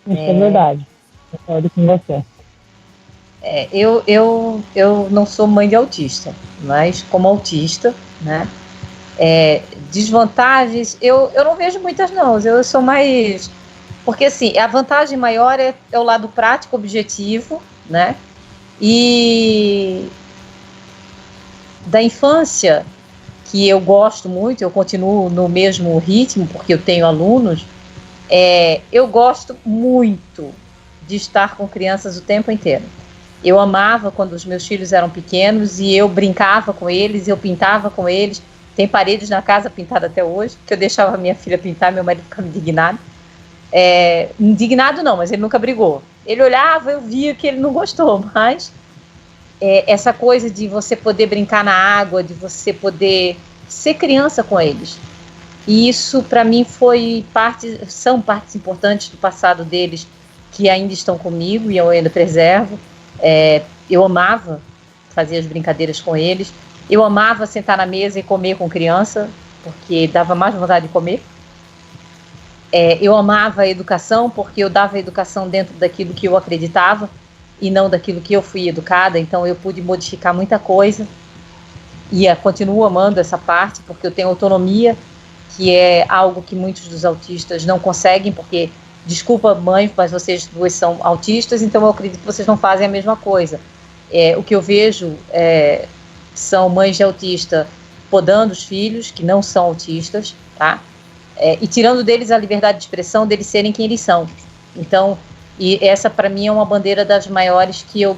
[SPEAKER 5] Isso é verdade. Concordo com você.
[SPEAKER 3] Eu não sou mãe de autista, mas como autista, né? Desvantagens, eu não vejo muitas não, eu sou mais... Porque assim, a vantagem maior é o lado prático, objetivo, né? E da infância, que eu gosto muito, eu continuo no mesmo ritmo, porque eu tenho alunos, eu gosto muito de estar com crianças o tempo inteiro. Eu amava quando os meus filhos eram pequenos e eu brincava com eles, eu pintava com eles. Tem paredes na casa pintadas até hoje, que eu deixava a minha filha pintar, meu marido ficava indignado. Indignado não, mas ele nunca brigou. Ele olhava, eu via que ele não gostou, mas essa coisa de você poder brincar na água, de você poder ser criança com eles. E isso, para mim, são partes importantes do passado deles, que ainda estão comigo e eu ainda preservo. Eu amava fazer as brincadeiras com eles. Eu amava sentar na mesa e comer com criança, porque dava mais vontade de comer. Eu amava a educação, porque eu dava a educação dentro daquilo que eu acreditava e não daquilo que eu fui educada. Então eu pude modificar muita coisa e continuo amando essa parte, porque eu tenho autonomia, que é algo que muitos dos autistas não conseguem, porque, desculpa mãe, mas vocês duas são autistas, então eu acredito que vocês não fazem a mesma coisa. O que eu vejo são mães de autista podando os filhos que não são autistas, tá? E tirando deles a liberdade de expressão, deles serem quem eles são. Então, e essa para mim é uma bandeira das maiores que eu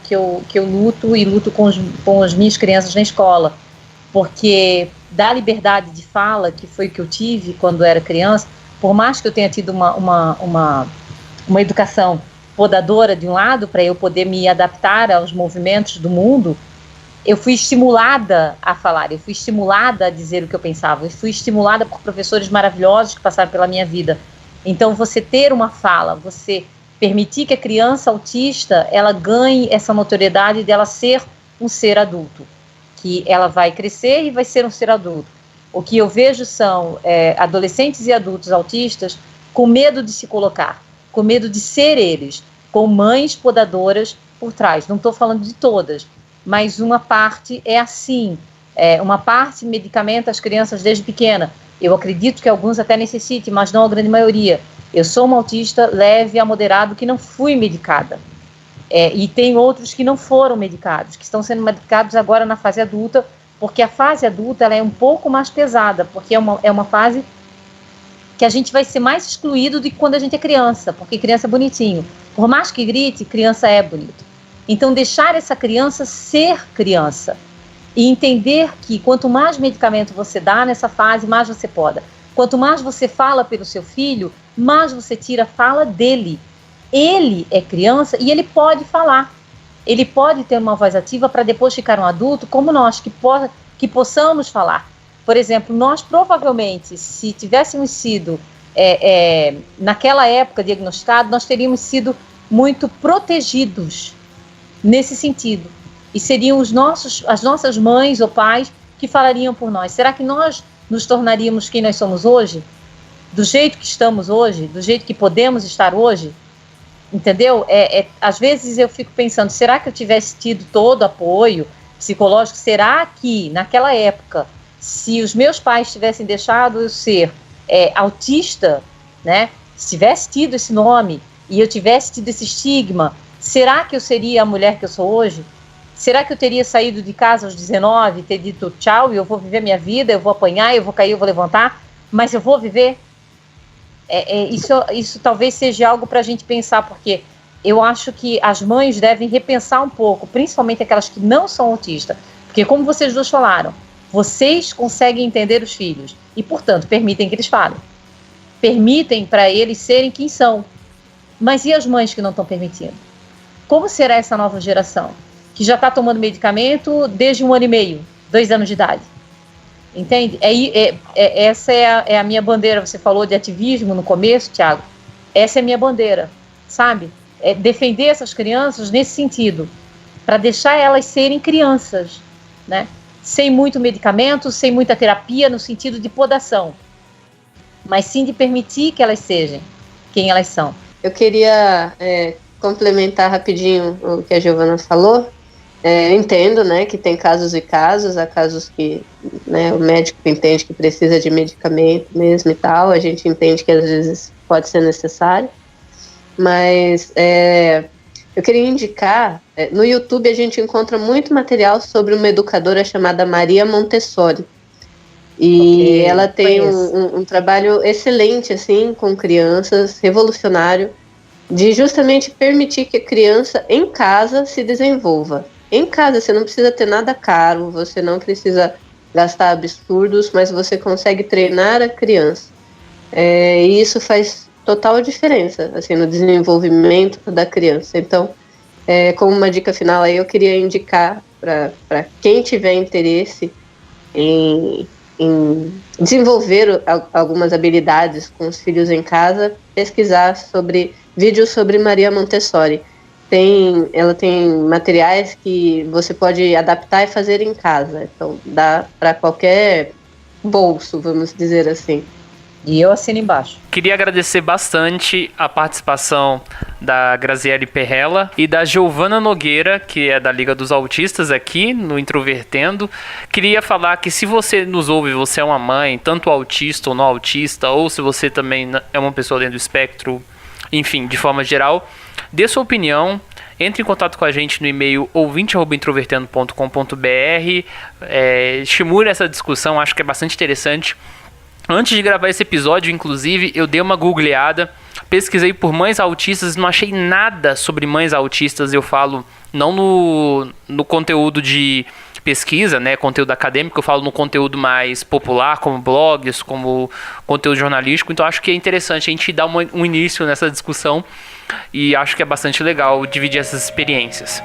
[SPEAKER 3] luto, e luto com as minhas crianças na escola, porque da liberdade de fala, que foi o que eu tive quando era criança, por mais que eu tenha tido uma educação podadora de um lado, para eu poder me adaptar aos movimentos do mundo, eu fui estimulada a falar, eu fui estimulada a dizer o que eu pensava, eu fui estimulada por professores maravilhosos que passaram pela minha vida. Então, você ter uma fala, você permitir que a criança autista, ela ganhe essa notoriedade dela ser um ser adulto, que ela vai crescer e vai ser um ser adulto. O que eu vejo são adolescentes e adultos autistas com medo de se colocar, com medo de ser eles, com mães podadoras por trás. Não estou falando de todas, mas uma parte é assim, uma parte medicamenta as crianças desde pequena. Eu acredito que alguns até necessitem, mas não a grande maioria. Eu sou uma autista leve a moderado que não fui medicada. E tem outros que não foram medicados, que estão sendo medicados agora na fase adulta, porque a fase adulta ela é um pouco mais pesada, porque é uma fase que a gente vai ser mais excluído do que quando a gente é criança, porque criança é bonitinho. Por mais que grite, criança é bonito. Então, deixar essa criança ser criança e entender que quanto mais medicamento você dá nessa fase, mais você poda. Quanto mais você fala pelo seu filho, mais você tira a fala dele. Ele é criança e ele pode falar. Ele pode ter uma voz ativa para depois ficar um adulto como nós, que que possamos falar. Por exemplo, nós provavelmente, se tivéssemos sido, naquela época diagnosticados, nós teríamos sido muito protegidos nesse sentido. E seriam as nossas mães ou pais que falariam por nós. Será que nós nos tornaríamos quem nós somos hoje? Do jeito que estamos hoje? Do jeito que podemos estar hoje? Entendeu? Às vezes eu fico pensando, será que eu tivesse tido todo o apoio psicológico? Será que, naquela época, se os meus pais tivessem deixado eu ser autista, né? Se tivesse tido esse nome e eu tivesse tido esse estigma, será que eu seria a mulher que eu sou hoje? Será que eu teria saído de casa aos 19 e ter dito tchau e eu vou viver minha vida, eu vou apanhar, eu vou cair, eu vou levantar, mas eu vou viver? Isso talvez seja algo para a gente pensar, porque eu acho que as mães devem repensar um pouco, principalmente aquelas que não são autistas, porque como vocês duas falaram, vocês conseguem entender os filhos e, portanto, permitem que eles falem. Permitem para eles serem quem são. Mas e as mães que não estão permitindo? Como será essa nova geração? Que já está tomando medicamento desde 1 ano e meio, 2 anos de idade. Entende? Essa é a minha bandeira. Você falou de ativismo no começo, Thiago. Essa é a minha bandeira, sabe? Defender essas crianças nesse sentido, para deixar elas serem crianças, né? Sem muito medicamento, sem muita terapia no sentido de podação, mas sim de permitir que elas sejam quem elas são.
[SPEAKER 4] Eu queria complementar rapidinho o que a Giovana falou. Entendo, né, que tem casos e casos, há casos que, né, o médico entende que precisa de medicamento mesmo e tal, a gente entende que às vezes pode ser necessário, mas eu queria indicar, no YouTube a gente encontra muito material sobre uma educadora chamada Maria Montessori, e ela tem um trabalho excelente, assim, com crianças, revolucionário, de justamente permitir que a criança em casa se desenvolva. Em casa, você não precisa ter nada caro, você não precisa gastar absurdos, mas você consegue treinar a criança. E isso faz total diferença, assim, no desenvolvimento da criança. Então, como uma dica final aí, eu queria indicar para quem tiver interesse em desenvolver algumas habilidades com os filhos em casa, pesquisar vídeos sobre Maria Montessori. Ela tem materiais que você pode adaptar e fazer em casa. Então, dá para qualquer bolso, vamos dizer assim.
[SPEAKER 3] E eu assino embaixo.
[SPEAKER 2] Queria agradecer bastante a participação da Graziele Perrella e da Giovana Nogueira, que é da Liga dos Autistas aqui no Introvertendo. Queria falar que se você nos ouve, você é uma mãe, tanto autista ou não autista, ou se você também é uma pessoa dentro do espectro, enfim, de forma geral, dê sua opinião, entre em contato com a gente no e-mail ouvinte@introvertendo.com.br, estimule essa discussão, acho que é bastante interessante. Antes de gravar esse episódio, inclusive, eu dei uma googleada, pesquisei por mães autistas, não achei nada sobre mães autistas, eu falo não no conteúdo de pesquisa, né, conteúdo acadêmico, eu falo no conteúdo mais popular, como blogs, como conteúdo jornalístico, então acho que é interessante a gente dar um início nessa discussão e acho que é bastante legal dividir essas experiências.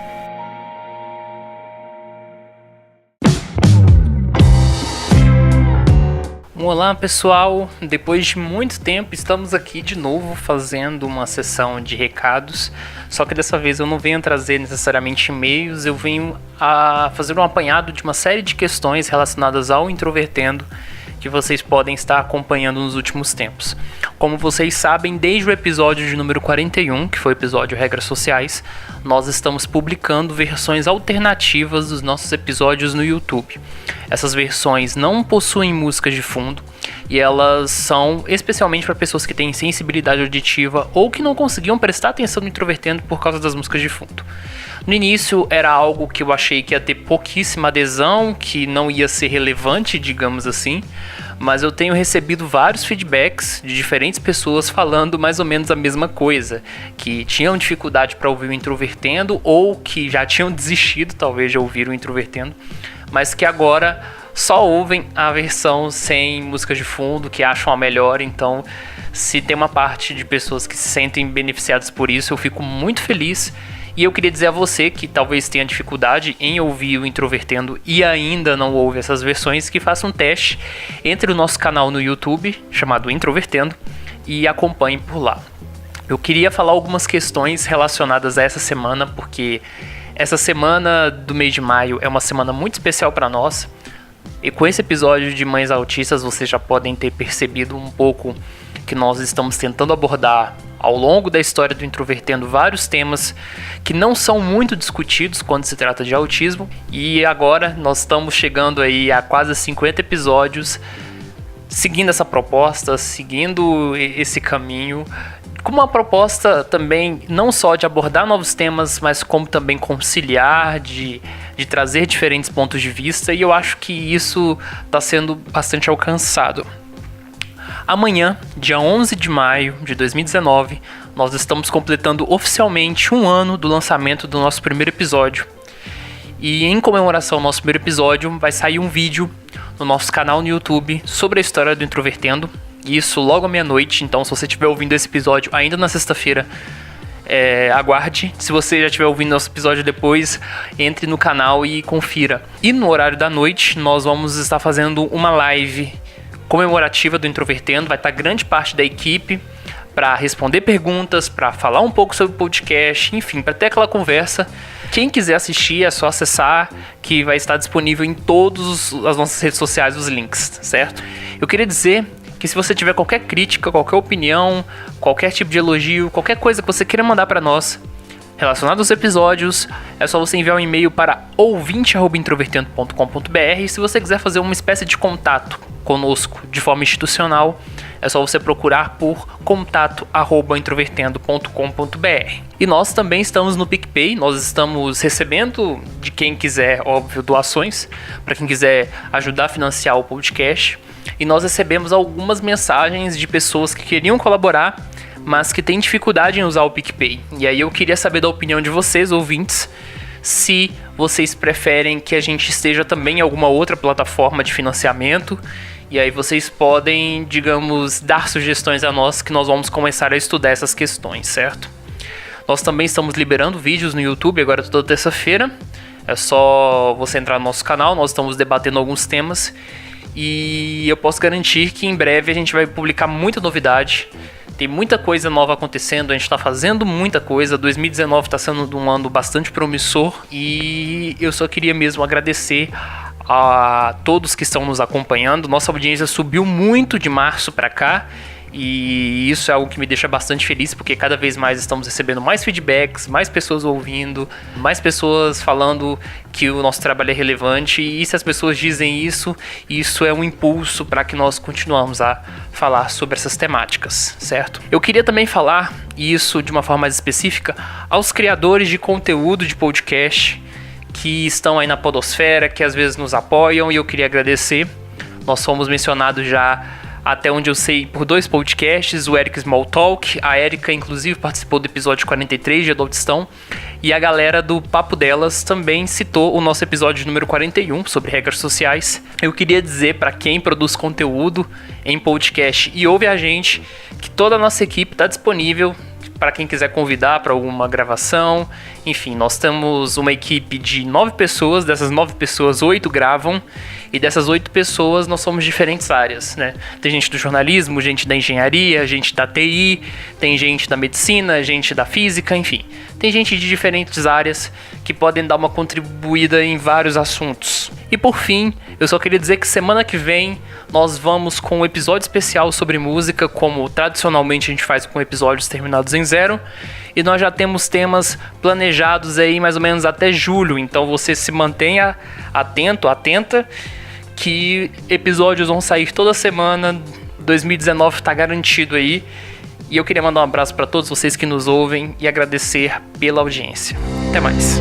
[SPEAKER 2] Olá pessoal, depois de muito tempo estamos aqui de novo fazendo uma sessão de recados, só que dessa vez eu não venho trazer necessariamente e-mails, eu venho a fazer um apanhado de uma série de questões relacionadas ao Introvertendo que vocês podem estar acompanhando nos últimos tempos. Como vocês sabem, desde o episódio de número 41, que foi o episódio Regras Sociais, nós estamos publicando versões alternativas dos nossos episódios no YouTube. Essas versões não possuem músicas de fundo e elas são especialmente para pessoas que têm sensibilidade auditiva ou que não conseguiam prestar atenção no Introvertendo por causa das músicas de fundo. No início era algo que eu achei que ia ter pouquíssima adesão, que não ia ser relevante, digamos assim, mas eu tenho recebido vários feedbacks de diferentes pessoas falando mais ou menos a mesma coisa, que tinham dificuldade para ouvir o Introvertendo ou que já tinham desistido talvez de ouvir o Introvertendo, mas que agora só ouvem a versão sem música de fundo, que acham a melhor. Então, se tem uma parte de pessoas que se sentem beneficiadas por isso, eu fico muito feliz E eu queria dizer a você que talvez tenha dificuldade em ouvir o Introvertendo e ainda não ouve essas versões, que faça um teste entre o nosso canal no YouTube, chamado Introvertendo, e acompanhe por lá. Eu queria falar algumas questões relacionadas a essa semana, porque essa semana do mês de maio é uma semana muito especial para nós. E com esse episódio de Mães Autistas, vocês já podem ter percebido um pouco que nós estamos tentando abordar ao longo da história do Introvertendo vários temas que não são muito discutidos quando se trata de autismo. E agora nós estamos chegando aí a quase 50 episódios seguindo essa proposta, seguindo esse caminho, com uma proposta também não só de abordar novos temas, mas como também conciliar, de trazer diferentes pontos de vista, e eu acho que isso está sendo bastante alcançado. Amanhã, dia 11 de maio de 2019, nós estamos completando oficialmente um ano do lançamento do nosso primeiro episódio. E em comemoração ao nosso primeiro episódio, vai sair um vídeo no nosso canal no YouTube sobre a história do Introvertendo. Isso logo à meia-noite, então se você estiver ouvindo esse episódio ainda na sexta-feira, aguarde. Se você já estiver ouvindo nosso episódio depois, entre no canal e confira. E no horário da noite, nós vamos estar fazendo uma live comemorativa do Introvertendo. Vai estar grande parte da equipe para responder perguntas, para falar um pouco sobre o podcast, enfim, para ter aquela conversa. Quem quiser assistir é só acessar, que vai estar disponível em todas as nossas redes sociais os links, certo? Eu queria dizer que se você tiver qualquer crítica, qualquer opinião, qualquer tipo de elogio, qualquer coisa que você queira mandar para nós relacionado aos episódios, é só você enviar um e-mail para ouvinte@introvertendo.com.br. E se você quiser fazer uma espécie de contato conosco de forma institucional, é só você procurar por contato@introvertendo.com.br. E nós também estamos no PicPay, nós estamos recebendo de quem quiser, óbvio, doações, para quem quiser ajudar a financiar o podcast. E nós recebemos algumas mensagens de pessoas que queriam colaborar, mas que têm dificuldade em usar o PicPay. E aí eu queria saber da opinião de vocês, ouvintes, se vocês preferem que a gente esteja também em alguma outra plataforma de financiamento. E aí vocês podem, digamos, dar sugestões a nós, que nós vamos começar a estudar essas questões, certo? Nós também estamos liberando vídeos no YouTube agora toda terça-feira. É só você entrar no nosso canal, nós estamos debatendo alguns temas. E eu posso garantir que em breve a gente vai publicar muita novidade. Tem muita coisa nova acontecendo, a gente está fazendo muita coisa. 2019 está sendo um ano bastante promissor. E eu só queria mesmo agradecer a todos que estão nos acompanhando. Nossa audiência subiu muito de março para cá. E isso é algo que me deixa bastante feliz, porque cada vez mais estamos recebendo mais feedbacks, mais pessoas ouvindo, mais pessoas falando que o nosso trabalho é relevante. E se as pessoas dizem isso, isso é um impulso para que nós continuamos a falar sobre essas temáticas, certo? Eu queria também falar isso de uma forma mais específica aos criadores de conteúdo de podcast que estão aí na podosfera, que às vezes nos apoiam, e eu queria agradecer. Nós fomos mencionados já, até onde eu sei, por 2 podcasts, o Eric Smalltalk. A Erika, inclusive, participou do episódio 43 de Adultistão. E a galera do Papo Delas também citou o nosso episódio número 41, sobre regras sociais. Eu queria dizer para quem produz conteúdo em podcast e ouve a gente, que toda a nossa equipe está disponível para quem quiser convidar para alguma gravação. Enfim, nós temos uma equipe de 9 pessoas, dessas 9 pessoas, 8 gravam, e dessas 8 pessoas nós somos diferentes áreas, né? Tem gente do jornalismo, gente da engenharia, gente da TI, tem gente da medicina, gente da física, enfim. Tem gente de diferentes áreas que podem dar uma contribuída em vários assuntos. E por fim, eu só queria dizer que semana que vem nós vamos com um episódio especial sobre música, como tradicionalmente a gente faz com episódios terminados em 0. E nós já temos temas planejados aí mais ou menos até julho. Então você se mantenha atento, atenta, que episódios vão sair toda semana. 2019 está garantido aí. E eu queria mandar um abraço para todos vocês que nos ouvem e agradecer pela audiência. Até mais.